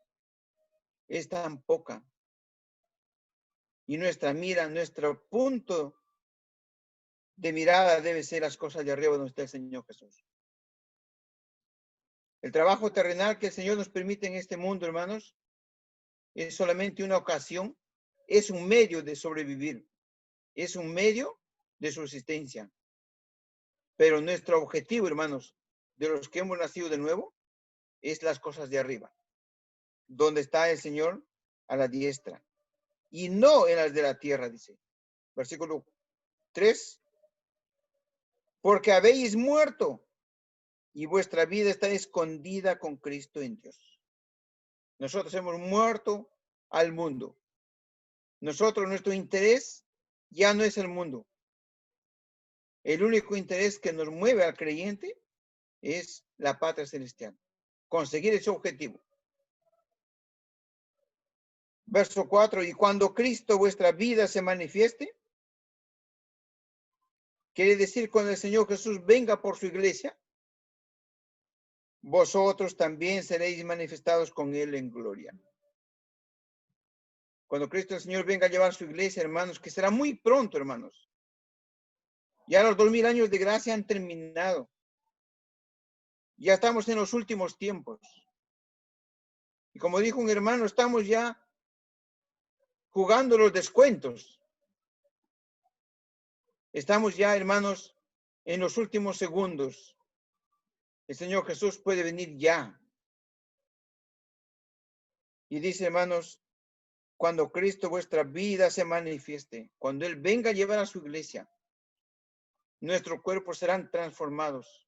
es tan poca. Y nuestra mira, nuestro punto de mirada debe ser las cosas de arriba donde está el Señor Jesús. El trabajo terrenal que el Señor nos permite en este mundo, hermanos, es solamente una ocasión, es un medio de sobrevivir, es un medio de subsistencia. Pero nuestro objetivo, hermanos, de los que hemos nacido de nuevo, es las cosas de arriba, donde está el Señor a la diestra, y no en las de la tierra, dice. Versículo 3, porque habéis muerto y vuestra vida está escondida con Cristo en Dios. Nosotros hemos muerto al mundo. Nosotros, nuestro interés ya no es el mundo. El único interés que nos mueve al creyente es la patria celestial. Conseguir ese objetivo. Verso 4, y cuando Cristo vuestra vida se manifieste, quiere decir cuando el Señor Jesús venga por su iglesia, vosotros también seréis manifestados con Él en gloria. Cuando Cristo el Señor venga a llevar su iglesia, hermanos, que será muy pronto, hermanos. Ya los 2000 años de gracia han terminado. Ya estamos en los últimos tiempos. Y como dijo un hermano, estamos ya jugando los descuentos. Estamos ya, hermanos, en los últimos segundos. El Señor Jesús puede venir ya. Y dice, hermanos, cuando Cristo vuestra vida se manifieste, cuando Él venga a llevar a su iglesia, nuestros cuerpos serán transformados.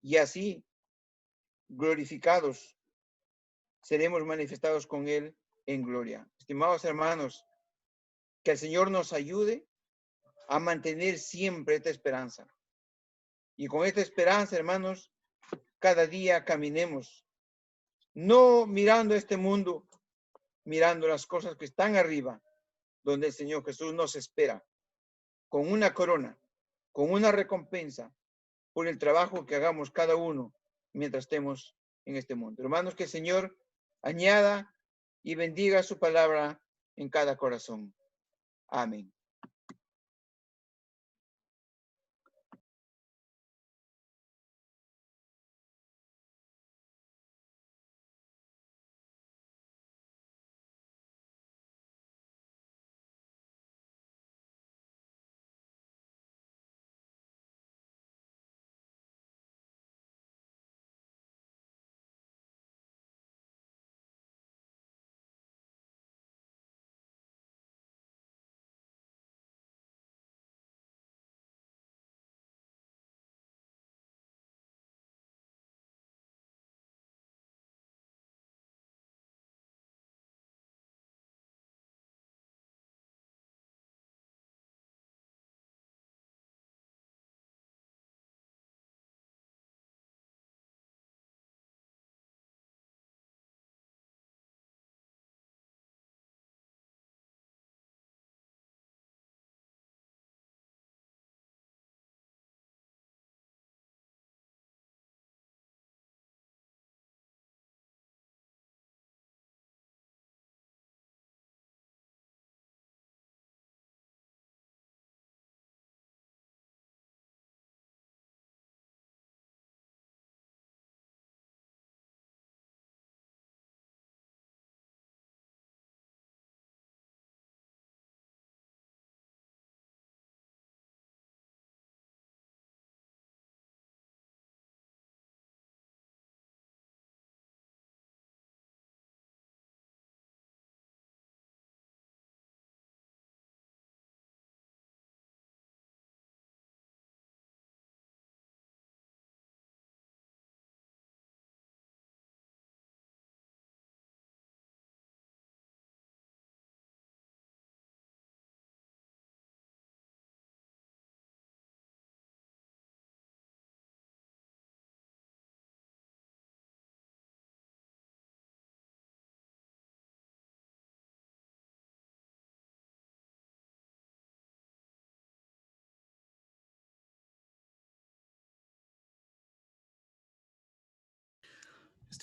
Y así, glorificados, seremos manifestados con Él en gloria. Estimados hermanos, que el Señor nos ayude a mantener siempre esta esperanza. Y con esta esperanza, hermanos, cada día caminemos, no mirando este mundo, mirando las cosas que están arriba, donde el Señor Jesús nos espera, con una corona, con una recompensa por el trabajo que hagamos cada uno mientras estemos en este mundo. Hermanos, que el Señor añada y bendiga su palabra en cada corazón. Amén.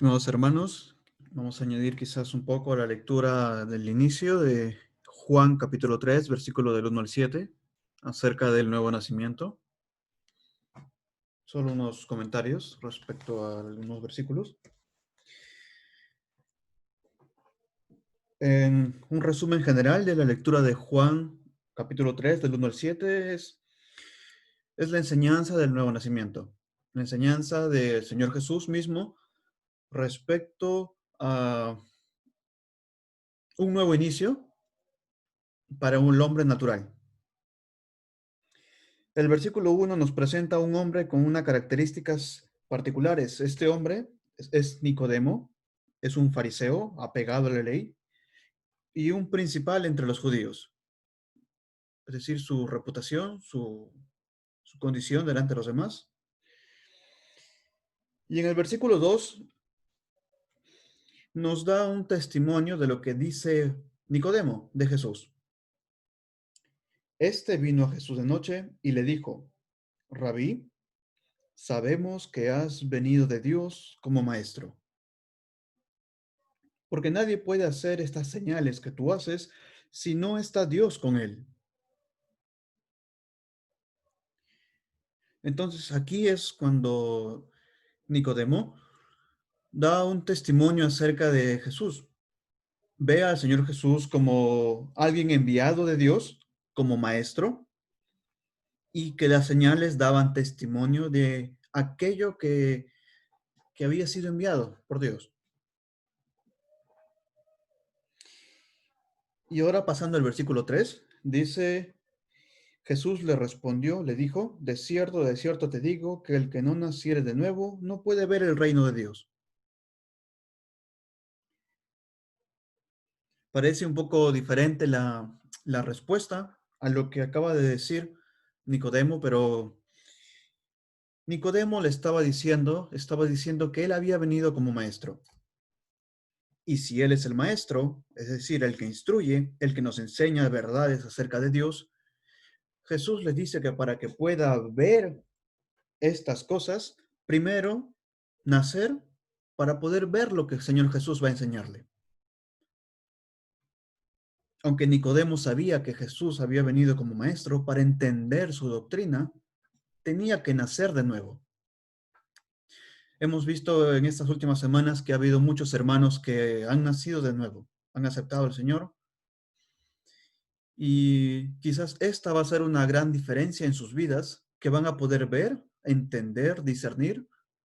Estimados hermanos, vamos a añadir quizás un poco a la lectura del inicio de Juan capítulo 3, versículo del 1 al 7, acerca del nuevo nacimiento. Solo unos comentarios respecto a algunos versículos. En un resumen general de la lectura de Juan capítulo 3, del 1 al 7, es la enseñanza del nuevo nacimiento, la enseñanza del Señor Jesús mismo respecto a un nuevo inicio para un hombre natural. El versículo 1 nos presenta a un hombre con unas características particulares. Este hombre es Nicodemo, es un fariseo apegado a la ley y un principal entre los judíos. Es decir, su reputación, su condición delante de los demás. Y en el versículo 2 nos da un testimonio de lo que dice Nicodemo de Jesús. Este vino a Jesús de noche y le dijo: Rabí, sabemos que has venido de Dios como maestro, porque nadie puede hacer estas señales que tú haces si no está Dios con él. Entonces aquí es cuando Nicodemo da un testimonio acerca de Jesús. Ve al Señor Jesús como alguien enviado de Dios, como maestro, y que las señales daban testimonio de aquello que había sido enviado por Dios. Y ahora pasando al versículo 3, dice: Jesús le respondió, le dijo: de cierto te digo, que el que no naciere de nuevo no puede ver el reino de Dios. Parece un poco diferente la respuesta a lo que acaba de decir Nicodemo, pero Nicodemo le estaba diciendo que él había venido como maestro. Y si él es el maestro, es decir, el que instruye, el que nos enseña verdades acerca de Dios, Jesús les dice que para que pueda ver estas cosas, primero nacer para poder ver lo que el Señor Jesús va a enseñarle. Aunque Nicodemo sabía que Jesús había venido como maestro, para entender su doctrina, tenía que nacer de nuevo. Hemos visto en estas últimas semanas que ha habido muchos hermanos que han nacido de nuevo, han aceptado al Señor, y quizás esta va a ser una gran diferencia en sus vidas, que van a poder ver, entender, discernir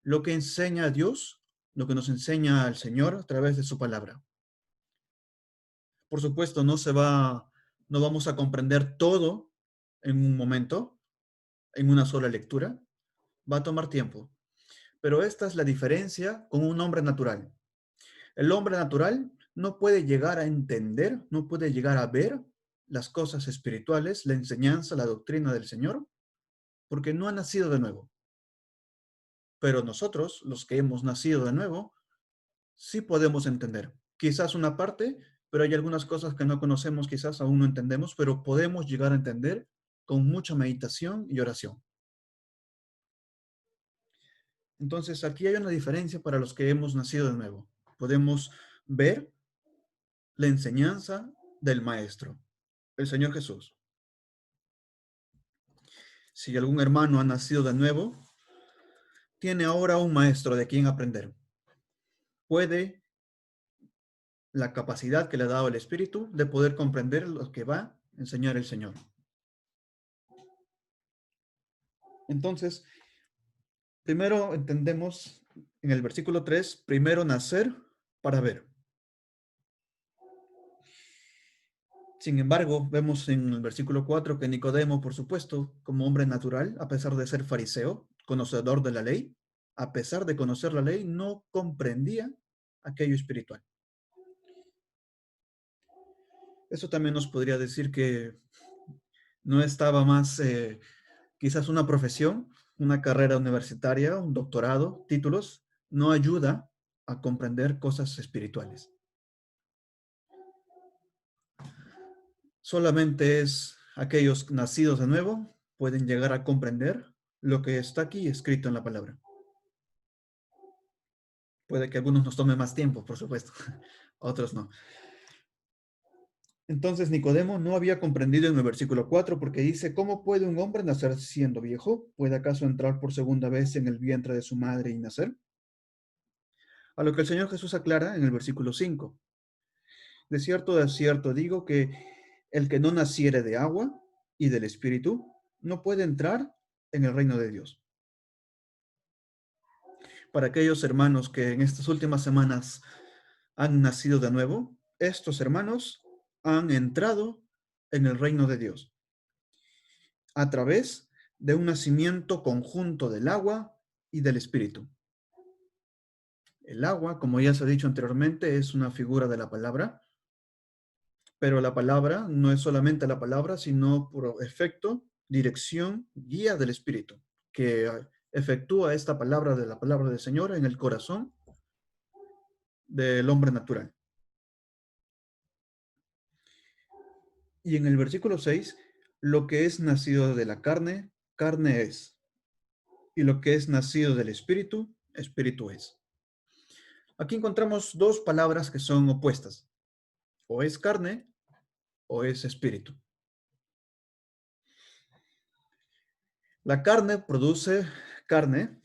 lo que enseña Dios, lo que nos enseña el Señor a través de su palabra. Por supuesto, no vamos a comprender todo en un momento, en una sola lectura. Va a tomar tiempo. Pero esta es la diferencia con un hombre natural. El hombre natural no puede llegar a entender, no puede llegar a ver las cosas espirituales, la enseñanza, la doctrina del Señor, porque no ha nacido de nuevo. Pero nosotros, los que hemos nacido de nuevo, sí podemos entender. Quizás una parte, pero hay algunas cosas que no conocemos, quizás aún no entendemos, pero podemos llegar a entender con mucha meditación y oración. Entonces, aquí hay una diferencia para los que hemos nacido de nuevo. Podemos ver la enseñanza del Maestro, el Señor Jesús. Si algún hermano ha nacido de nuevo, tiene ahora un maestro de quien aprender. Puede la capacidad que le ha dado el Espíritu de poder comprender lo que va a enseñar el Señor. Entonces, primero entendemos en el versículo 3, primero nacer para ver. Sin embargo, vemos en el versículo 4 que Nicodemo, por supuesto, como hombre natural, a pesar de ser fariseo, conocedor de la ley, a pesar de conocer la ley, no comprendía aquello espiritual. Eso también nos podría decir que no estaba más, quizás una profesión, una carrera universitaria, un doctorado, títulos, no ayuda a comprender cosas espirituales. Solamente es aquellos nacidos de nuevo pueden llegar a comprender lo que está aquí escrito en la palabra. Puede que a algunos nos tome más tiempo, por supuesto, a otros no. Entonces Nicodemo no había comprendido en el versículo 4 porque dice, ¿cómo puede un hombre nacer siendo viejo? ¿Puede acaso entrar por segunda vez en el vientre de su madre y nacer? A lo que el Señor Jesús aclara en el versículo 5. De cierto digo que el que no naciere de agua y del Espíritu no puede entrar en el reino de Dios. Para aquellos hermanos que en estas últimas semanas han nacido de nuevo, estos hermanos han entrado en el reino de Dios a través de un nacimiento conjunto del agua y del Espíritu. El agua, como ya se ha dicho anteriormente, es una figura de la palabra, pero la palabra no es solamente la palabra, sino por efecto, dirección, guía del Espíritu, que efectúa esta palabra de la palabra del Señor en el corazón del hombre natural. Y en el versículo 6, lo que es nacido de la carne, carne es. Y lo que es nacido del Espíritu, Espíritu es. Aquí encontramos dos palabras que son opuestas. O es carne o es espíritu. La carne produce carne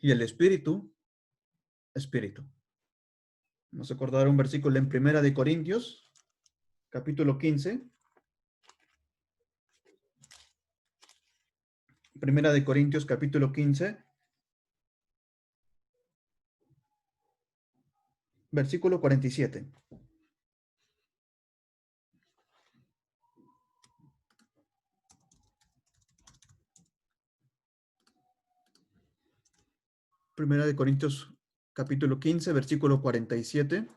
y el espíritu, espíritu. Vamos a acordar un versículo en Primera de Corintios, capítulo 15. Primera de Corintios, capítulo 15, versículo 47. Primera de Corintios, capítulo 15, versículo 47.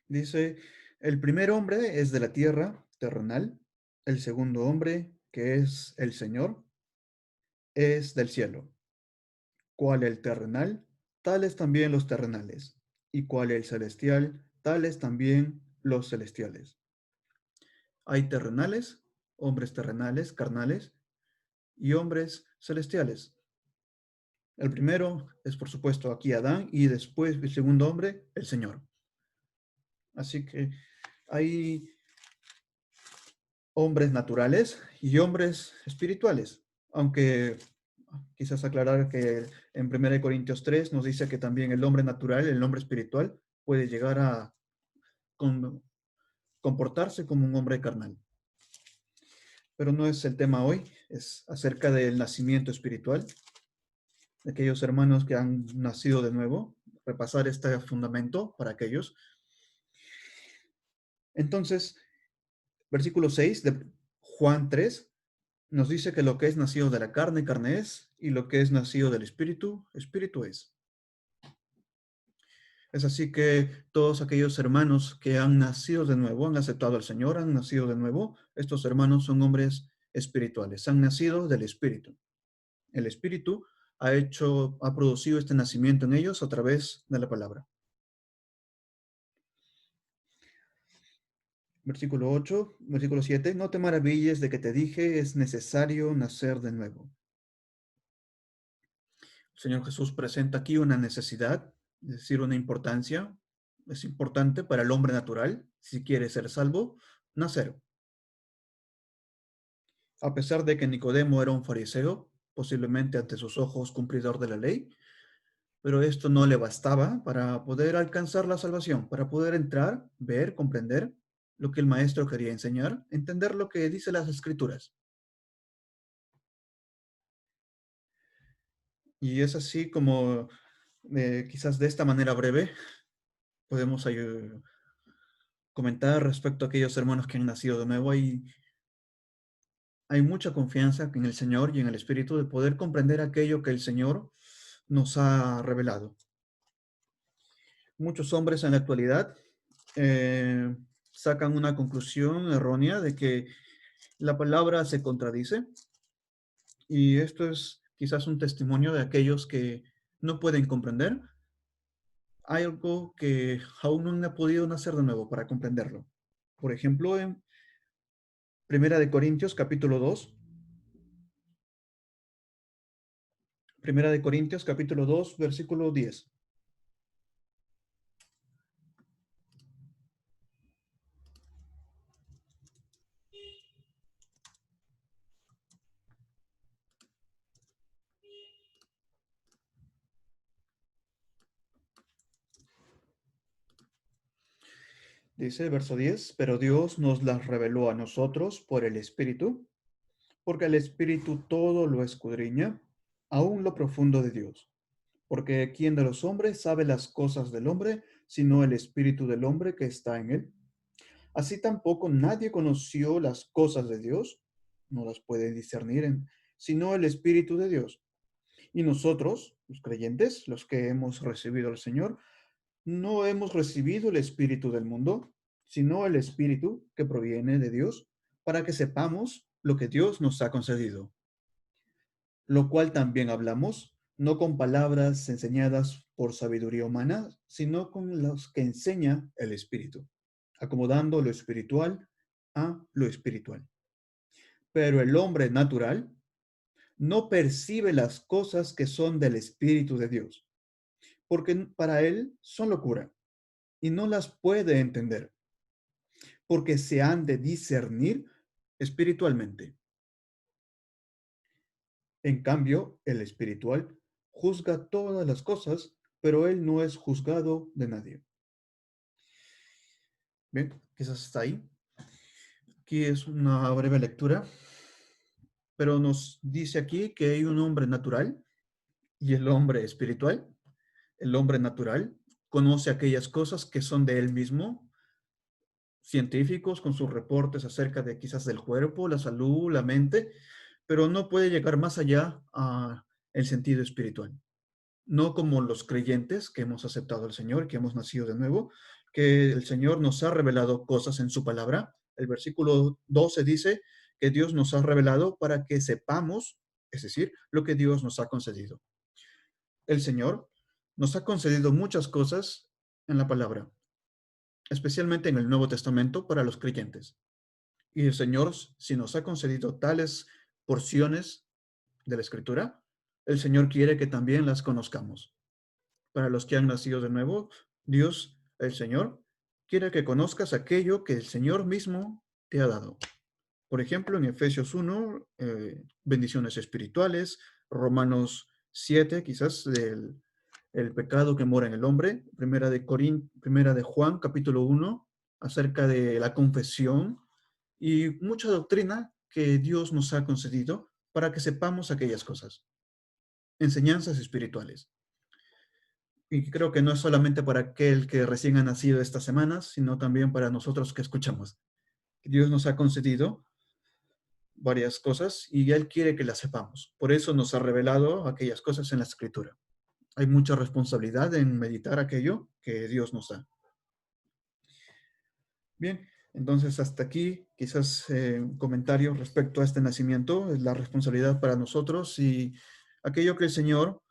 Dice, el primer hombre es de la tierra, terrenal. El segundo hombre, que es el Señor, es del cielo. Cual el terrenal, tales también los terrenales. Y cual el celestial, tales también los celestiales. Hay terrenales, hombres terrenales, carnales, y hombres celestiales. El primero es, por supuesto, aquí Adán, y después el segundo hombre, el Señor. Así que hay hombres naturales y hombres espirituales, aunque quizás aclarar que en 1 Corintios 3 nos dice que también el hombre natural, el hombre espiritual, puede llegar a comportarse como un hombre carnal. Pero no es el tema hoy, es acerca del nacimiento espiritual, de aquellos hermanos que han nacido de nuevo, repasar este fundamento para aquellos. Entonces, versículo 6 de Juan 3 nos dice que lo que es nacido de la carne, carne es, y lo que es nacido del espíritu, espíritu es. Es así que todos aquellos hermanos que han nacido de nuevo, han aceptado al Señor, han nacido de nuevo, estos hermanos son hombres espirituales, han nacido del espíritu. El espíritu ha producido este nacimiento en ellos a través de la palabra. Versículo 8, versículo 7, no te maravilles de que te dije, es necesario nacer de nuevo. El Señor Jesús presenta aquí una necesidad, es decir, una importancia. Es importante para el hombre natural, si quiere ser salvo, nacer. A pesar de que Nicodemo era un fariseo, posiblemente ante sus ojos cumplidor de la ley, pero esto no le bastaba para poder alcanzar la salvación, para poder entrar, ver, comprender lo que el maestro quería enseñar, entender lo que dice las escrituras. Y es así como, quizás de esta manera breve, podemos comentar respecto a aquellos hermanos que han nacido de nuevo. Hay mucha confianza en el Señor y en el Espíritu de poder comprender aquello que el Señor nos ha revelado. Muchos hombres en la actualidad sacan una conclusión errónea de que la palabra se contradice, y esto es quizás un testimonio de aquellos que no pueden comprender algo que aún no han podido nacer de nuevo para comprenderlo. Por ejemplo, en Primera de Corintios, capítulo 2, Primera de Corintios, capítulo 2, versículo 10. Dice el verso 10, pero Dios nos las reveló a nosotros por el Espíritu, porque el Espíritu todo lo escudriña, aún lo profundo de Dios. Porque ¿quién de los hombres sabe las cosas del hombre, sino el Espíritu del hombre que está en él? Así tampoco nadie conoció las cosas de Dios, no las puede discernir, sino el Espíritu de Dios. Y nosotros, los creyentes, los que hemos recibido al Señor, no hemos recibido el Espíritu del mundo, sino el Espíritu que proviene de Dios, para que sepamos lo que Dios nos ha concedido, lo cual también hablamos, no con palabras enseñadas por sabiduría humana, sino con los que enseña el Espíritu, acomodando lo espiritual a lo espiritual. Pero el hombre natural no percibe las cosas que son del Espíritu de Dios, porque para él son locura y no las puede entender, porque se han de discernir espiritualmente. En cambio, el espiritual juzga todas las cosas, pero él no es juzgado de nadie. Bien, quizás está ahí. Aquí es una breve lectura, pero nos dice aquí que hay un hombre natural y el hombre espiritual. El hombre natural conoce aquellas cosas que son de él mismo, científicos con sus reportes acerca de quizás del cuerpo, la salud, la mente, pero no puede llegar más allá a el sentido espiritual. No como los creyentes que hemos aceptado al Señor, que hemos nacido de nuevo, que el Señor nos ha revelado cosas en su palabra. El versículo 12 dice que Dios nos ha revelado para que sepamos, es decir, lo que Dios nos ha concedido. El Señor nos ha concedido muchas cosas en la palabra, especialmente en el Nuevo Testamento para los creyentes. Y el Señor, si nos ha concedido tales porciones de la Escritura, el Señor quiere que también las conozcamos. Para los que han nacido de nuevo, Dios, el Señor, quiere que conozcas aquello que el Señor mismo te ha dado. Por ejemplo, en Efesios 1, bendiciones espirituales, Romanos 7, quizás del el pecado que mora en el hombre, primera de Juan, capítulo 1, acerca de la confesión y mucha doctrina que Dios nos ha concedido para que sepamos aquellas cosas, enseñanzas espirituales. Y creo que no es solamente para aquel que recién ha nacido estas semanas, sino también para nosotros que escuchamos. Dios nos ha concedido varias cosas y Él quiere que las sepamos. Por eso nos ha revelado aquellas cosas en la Escritura. Hay mucha responsabilidad en meditar aquello que Dios nos da. Bien, entonces hasta aquí quizás un comentario respecto a este nacimiento, es la responsabilidad para nosotros y aquello que el Señor,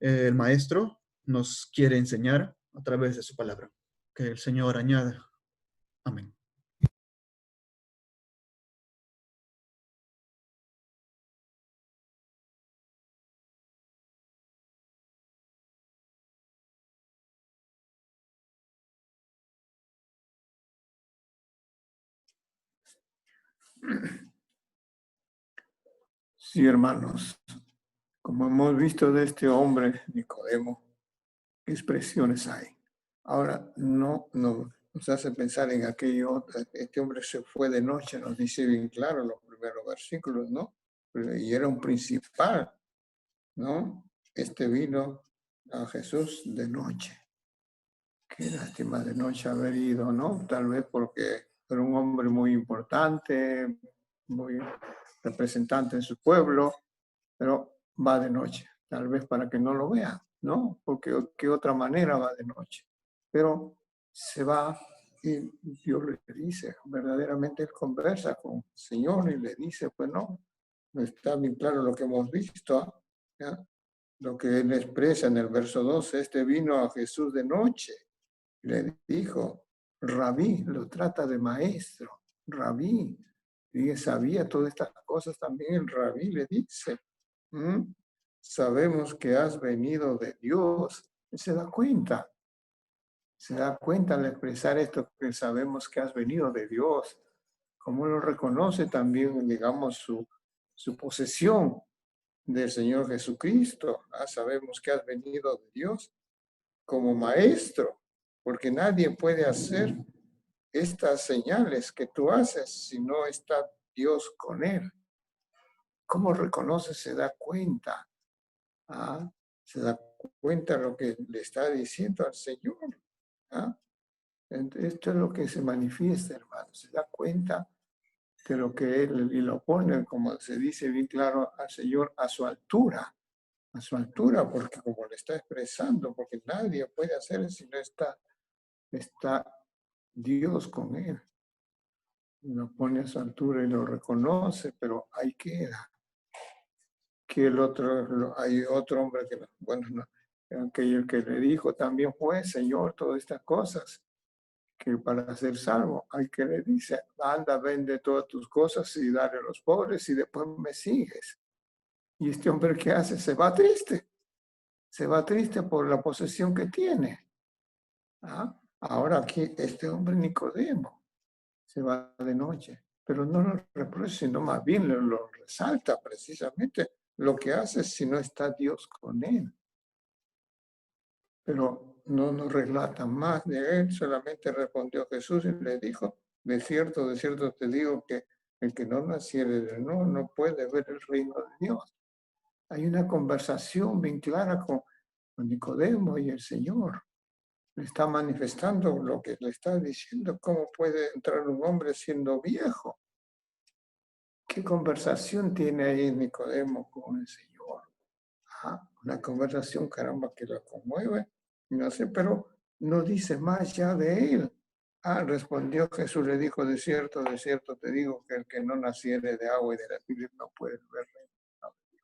el Maestro, nos quiere enseñar a través de su palabra. Que el Señor añada. Amén. Sí, hermanos, como hemos visto de este hombre, Nicodemo, ¿qué expresiones hay? Ahora, no nos hace pensar en aquello, este hombre se fue de noche, nos dice bien claro en los primeros versículos, ¿no? Y era un principal, ¿no? Este vino a Jesús de noche. Qué lástima de noche haber ido, ¿no? Tal vez porque era un hombre muy importante, muy representante en su pueblo, pero va de noche, tal vez para que no lo vean, ¿no? Porque qué otra manera va de noche. Pero se va y Dios le dice, verdaderamente él conversa con el Señor y le dice, pues no está bien claro lo que hemos visto, ¿ya? Lo que él expresa en el verso 12, este vino a Jesús de noche, le dijo, Rabí, lo trata de maestro, Rabí, y sabía todas estas cosas también el Rabí le dice. sabemos que has venido de Dios. Él se da cuenta al expresar esto, que sabemos que has venido de Dios. Como lo reconoce también, digamos, su posesión del Señor Jesucristo. Sabemos que has venido de Dios como maestro, porque nadie puede hacer estas señales que tú haces si no está Dios con él. ¿Cómo reconoce? Se da cuenta. Se da cuenta lo que le está diciendo al Señor. Esto es lo que se manifiesta, hermano. Se da cuenta de lo que él, y lo pone, como se dice bien claro, al Señor a su altura, porque como le está expresando, porque nadie puede hacer si no está Dios con él. Lo pone a su altura y lo reconoce, pero ahí queda. Que hay otro hombre que, bueno, no, aquel que le dijo también fue, Señor, todas estas cosas, que para ser salvo, hay que le dice, anda, vende todas tus cosas y dale a los pobres y después me sigues. Y este hombre, ¿qué hace? Se va triste por la posesión que tiene. Ahora aquí este hombre Nicodemo se va de noche, pero no lo reprocha, sino más bien lo resalta precisamente lo que hace si no está Dios con él. Pero no nos relata más de él, solamente respondió Jesús y le dijo, de cierto te digo que el que no naciere de nuevo no puede ver el reino de Dios. Hay una conversación bien clara con Nicodemo y el Señor. Le está manifestando lo que le está diciendo, cómo puede entrar un hombre siendo viejo. ¿Qué conversación tiene ahí Nicodemo con el Señor? Una conversación, caramba, que lo conmueve. No sé, pero no dice más ya de él. Respondió Jesús, le dijo, de cierto te digo que el que no naciere de agua y de la Espíritu no puede ver el reino de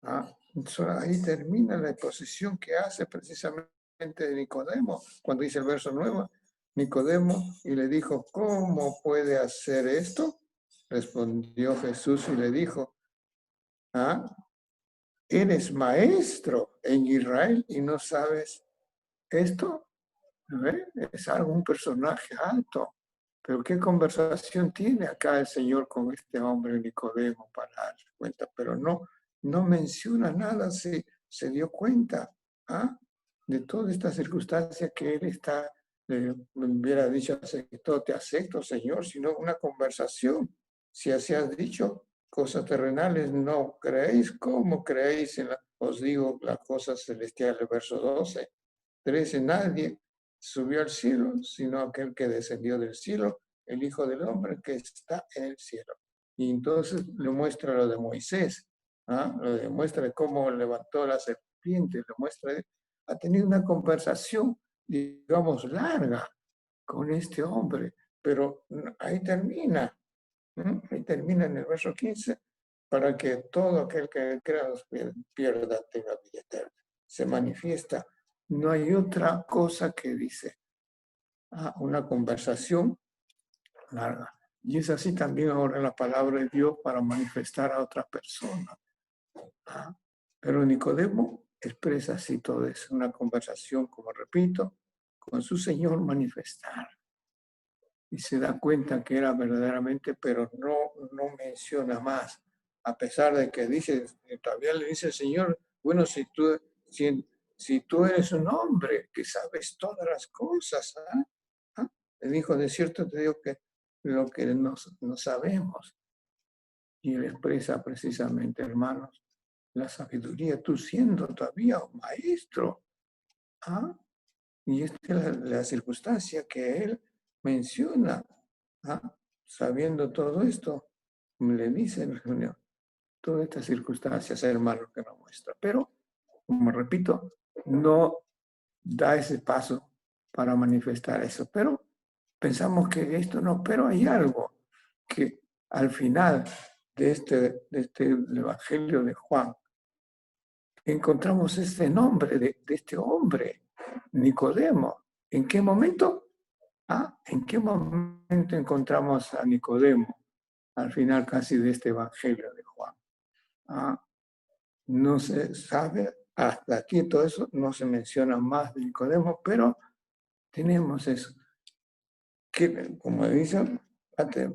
Dios. Entonces, ahí termina la exposición que hace precisamente de Nicodemo, cuando dice el verso 9, Nicodemo, y le dijo, ¿cómo puede hacer esto? Respondió Jesús y le dijo, ¿eres maestro en Israel y no sabes esto? Es algún personaje alto. Pero ¿qué conversación tiene acá el Señor con este hombre Nicodemo para darse cuenta? Pero no menciona nada, se dio cuenta de toda esta circunstancia que él está, le hubiera dicho, te acepto, Señor, sino una conversación. Si así has dicho, cosas terrenales no creéis, ¿cómo creéis os digo las cosas celestiales? Verso 12. 13, nadie subió al cielo, sino aquel que descendió del cielo, el Hijo del Hombre que está en el cielo. Y entonces le muestra lo de Moisés, lo demuestra cómo levantó la serpiente, le muestra, ha tenido una conversación, digamos, larga con este hombre, pero ahí termina en el verso 15, para que todo aquel que crea los pierda, tenga vida eterna. Se manifiesta. No hay otra cosa que dice. Una conversación larga. Y es así también ahora la palabra de Dios para manifestar a otras personas. Pero Nicodemo expresa así todo eso. Una conversación, como repito, con su Señor manifestar. Y se da cuenta que era verdaderamente, pero no menciona más. A pesar de que dice, todavía le dice el Señor, bueno, si tú eres un hombre que sabes todas las cosas, le dijo, de cierto te digo que lo que no sabemos. Y él expresa precisamente, hermanos, la sabiduría, tú siendo todavía un maestro. Y esta es la circunstancia que él menciona. Sabiendo todo esto, le dice el Señor, todas estas circunstancias, hermanos, que nos muestra. Pero, como repito, no da ese paso para manifestar eso. Pero pensamos que esto no, pero hay algo que al final de este Evangelio de Juan, encontramos este nombre de este hombre, Nicodemo. ¿En qué momento? ¿En qué momento encontramos a Nicodemo? Al final casi de este Evangelio de Juan. no se sabe, hasta aquí todo eso no se menciona más de Nicodemo, pero tenemos eso, que como dicen,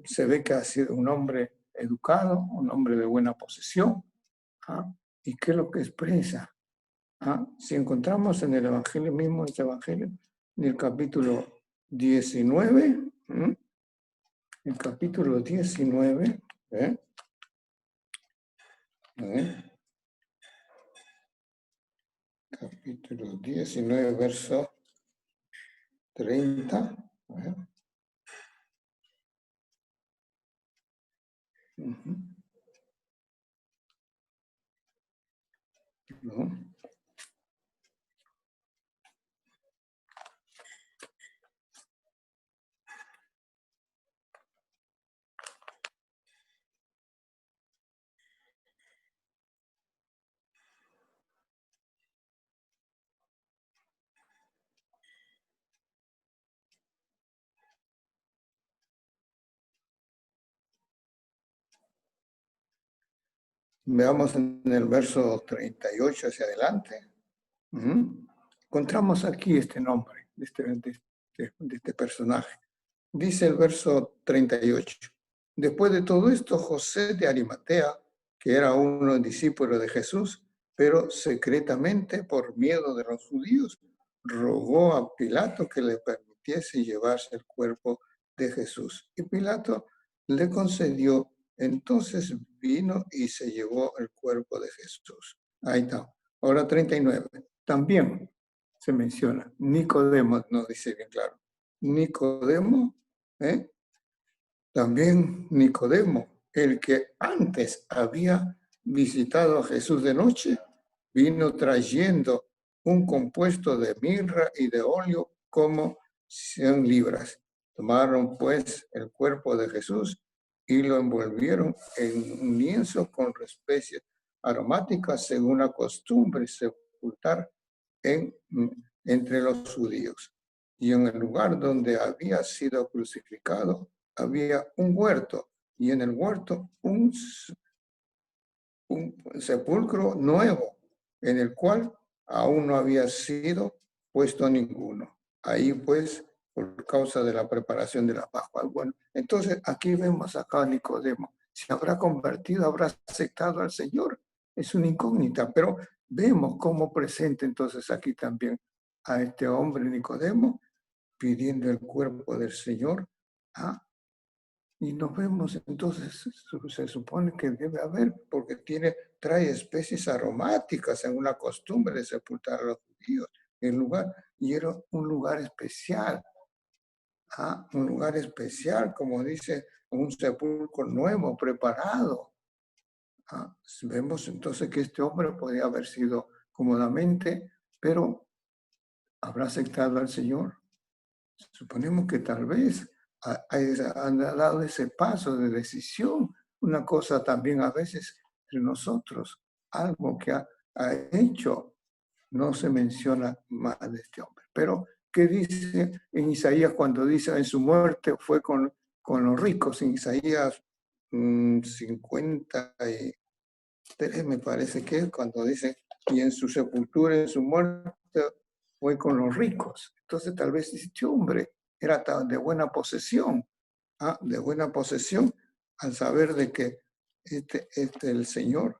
se ve que ha sido un hombre educado, un hombre de buena posesión. ¿Ah? ¿Y qué es lo que expresa? ¿Ah? Si encontramos en el Evangelio mismo, este Evangelio, en el capítulo 19, el capítulo 19, ¿eh? Capítulo 19, verso 30. ¿No? Veamos en el verso 38 hacia adelante. Encontramos aquí este nombre de este personaje. Dice el verso 38. Después de todo esto, José de Arimatea, que era uno discípulo de Jesús, pero secretamente por miedo de los judíos, rogó a Pilato que le permitiese llevarse el cuerpo de Jesús. Y Pilato le concedió. Entonces vino y se llevó el cuerpo de Jesús. Ahí está. Ahora 39. También se menciona Nicodemo, nos dice bien claro. Nicodemo, también Nicodemo, el que antes había visitado a Jesús de noche, vino trayendo un compuesto de mirra y de óleo como 100 libras. Tomaron pues el cuerpo de Jesús y lo envolvieron en un lienzo con especies aromáticas según la costumbre sepultar entre los judíos. Y en el lugar donde había sido crucificado había un huerto, y en el huerto un sepulcro nuevo, en el cual aún no había sido puesto ninguno. Ahí pues, por causa de la preparación de la Pascua. Bueno, entonces aquí vemos acá a Nicodemo. ¿Se habrá convertido, habrá aceptado al Señor? Es una incógnita, pero vemos cómo presenta entonces aquí también a este hombre Nicodemo pidiendo el cuerpo del Señor. ¿Ah? Y nos vemos entonces, se supone que debe haber, porque trae especies aromáticas en una costumbre de sepultar a los judíos. El lugar, y era un lugar especial. Un lugar especial, como dice, un sepulcro nuevo, preparado. Vemos entonces que este hombre podía haber sido cómodamente, pero habrá aceptado al Señor. Suponemos que tal vez han dado ese paso de decisión. Una cosa también a veces entre nosotros, algo que ha hecho, no se menciona más de este hombre. Pero, ¿qué dice en Isaías cuando dice en su muerte fue con los ricos? En Isaías 53 me parece que es cuando dice, y en su sepultura, en su muerte, fue con los ricos. Entonces tal vez este hombre era de buena posesión, de buena posesión, al saber de que el Señor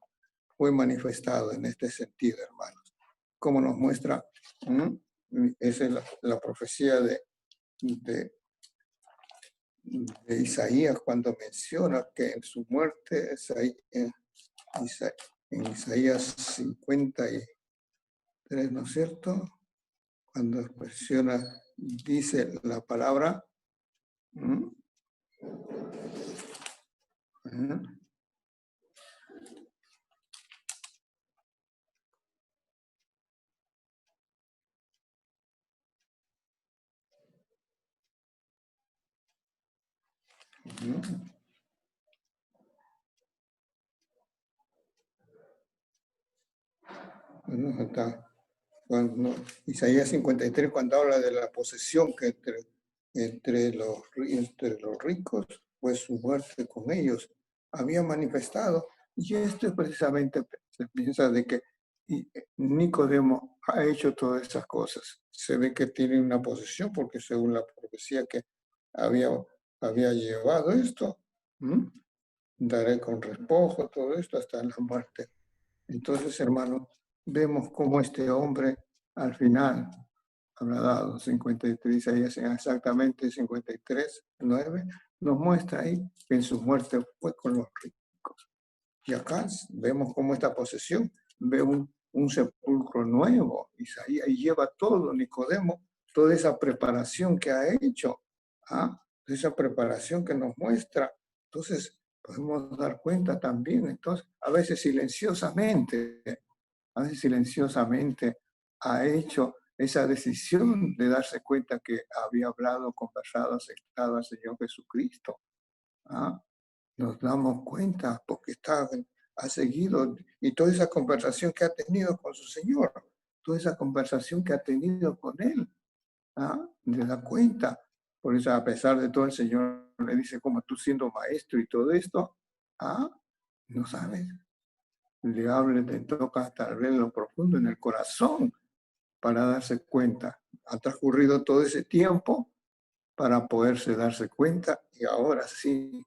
fue manifestado en este sentido, hermanos. Como nos muestra, esa es la profecía de Isaías cuando menciona que en su muerte, en Isaías 53, ¿no es cierto? Cuando menciona, dice la palabra, bueno, está. Cuando, Isaías 53, cuando habla de la posesión que entre los ricos, pues su muerte con ellos había manifestado. Y esto es precisamente Se piensa de que Nicodemo ha hecho todas esas cosas. Se ve que tiene una posesión porque según la profecía que había llevado esto, daré con despojo, todo esto hasta la muerte. Entonces, hermanos, vemos cómo este hombre al final habrá dado 53, ahí exactamente 53, 9, nos muestra ahí que en su muerte fue con los ricos. Y acá vemos cómo esta posesión ve un sepulcro nuevo. Isaías ahí lleva todo, Nicodemo, toda esa preparación que ha hecho, esa preparación que nos muestra. Entonces, podemos dar cuenta también, entonces, a veces silenciosamente ha hecho esa decisión de darse cuenta que había hablado, conversado, aceptado al Señor Jesucristo. Nos damos cuenta porque ha seguido, y toda esa conversación que ha tenido con su Señor, toda esa conversación que ha tenido con Él, le da cuenta. Por eso, a pesar de todo, el Señor le dice, como tú siendo maestro y todo esto, no sabes, le hable, te toca tal vez en lo profundo, en el corazón, para darse cuenta. Ha transcurrido todo ese tiempo para poderse darse cuenta y ahora sí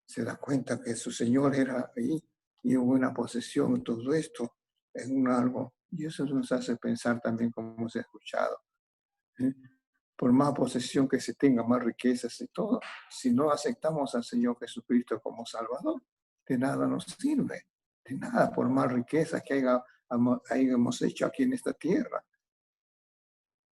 se da cuenta que su Señor era ahí y hubo una posesión, todo esto es algo. Y eso nos hace pensar también como se ha escuchado. Por más posesión que se tenga, más riquezas y todo, si no aceptamos al Señor Jesucristo como Salvador, de nada nos sirve, de nada, por más riquezas que hayamos hecho aquí en esta tierra.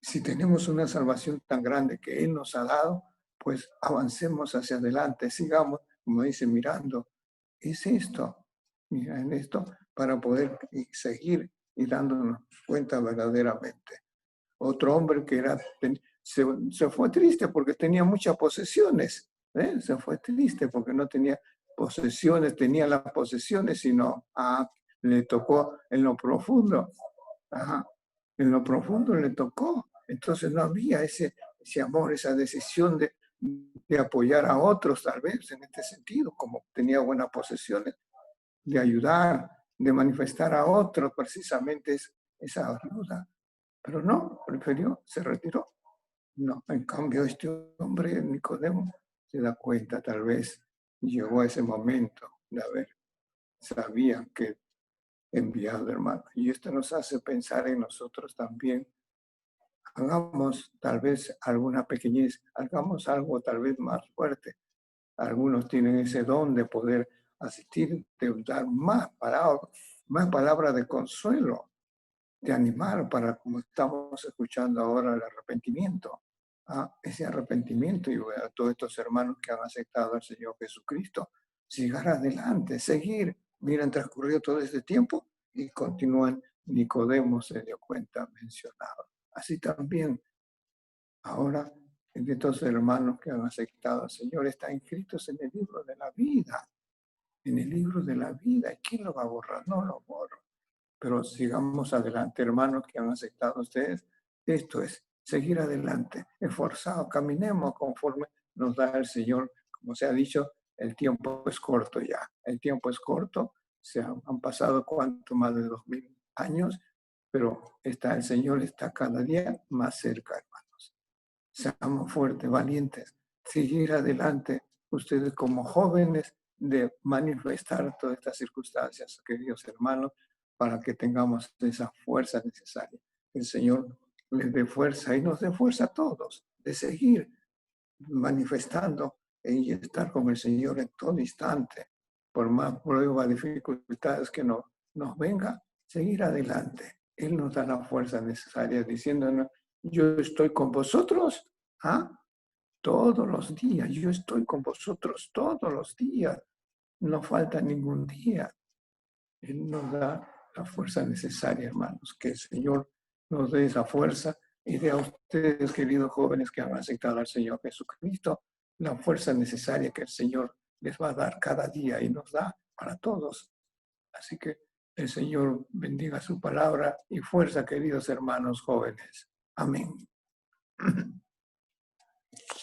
Si tenemos una salvación tan grande que Él nos ha dado, pues avancemos hacia adelante, sigamos, como dice, mirando. Es esto, mira en esto, para poder seguir y dándonos cuenta verdaderamente. Otro hombre que se fue triste porque tenía muchas posesiones. Se fue triste porque no tenía posesiones, tenía las posesiones, sino le tocó en lo profundo. En lo profundo le tocó. Entonces no había ese amor, esa decisión de apoyar a otros, tal vez en este sentido, como tenía buenas posesiones, de ayudar, de manifestar a otros precisamente esa ayuda. Pero no, prefirió, se retiró. No, en cambio este hombre, Nicodemo, se da cuenta, tal vez llegó a ese momento de sabía que enviado, hermano. Y esto nos hace pensar en nosotros también. Hagamos tal vez alguna pequeñez, hagamos algo tal vez más fuerte. Algunos tienen ese don de poder asistir, de dar más palabras de consuelo, de animar para, como estamos escuchando ahora, el arrepentimiento. Ese arrepentimiento y a todos estos hermanos que han aceptado al Señor Jesucristo, sigar adelante, seguir. Miren, transcurrido todo este tiempo y continúan. Nicodemo se dio cuenta, mencionado. Así también, ahora, estos hermanos que han aceptado al Señor están inscritos en el libro de la vida. En el libro de la vida. ¿Y quién lo va a borrar? No lo borro. Pero sigamos adelante, hermanos que han aceptado ustedes. Esto es, seguir adelante, esforzados, caminemos conforme nos da el Señor. Como se ha dicho, el tiempo es corto ya. El tiempo es corto. Han pasado cuánto más de 2000 años, pero el Señor está cada día más cerca, hermanos. Seamos fuertes, valientes, seguir adelante. Ustedes como jóvenes de manifestar todas estas circunstancias, queridos hermanos, para que tengamos esa fuerza necesaria. El Señor les dé fuerza y nos dé fuerza a todos de seguir manifestando y estar con el Señor en todo instante. Por más pruebas, dificultades que nos venga, seguir adelante. Él nos da la fuerza necesaria diciéndonos, yo estoy con vosotros, todos los días, yo estoy con vosotros todos los días. No falta ningún día. Él nos da la fuerza necesaria, hermanos. Que el Señor nos dé esa fuerza y dé a ustedes, queridos jóvenes que han aceptado al Señor Jesucristo, la fuerza necesaria que el Señor les va a dar cada día y nos da para todos. Así que el Señor bendiga su palabra y fuerza, queridos hermanos jóvenes. Amén.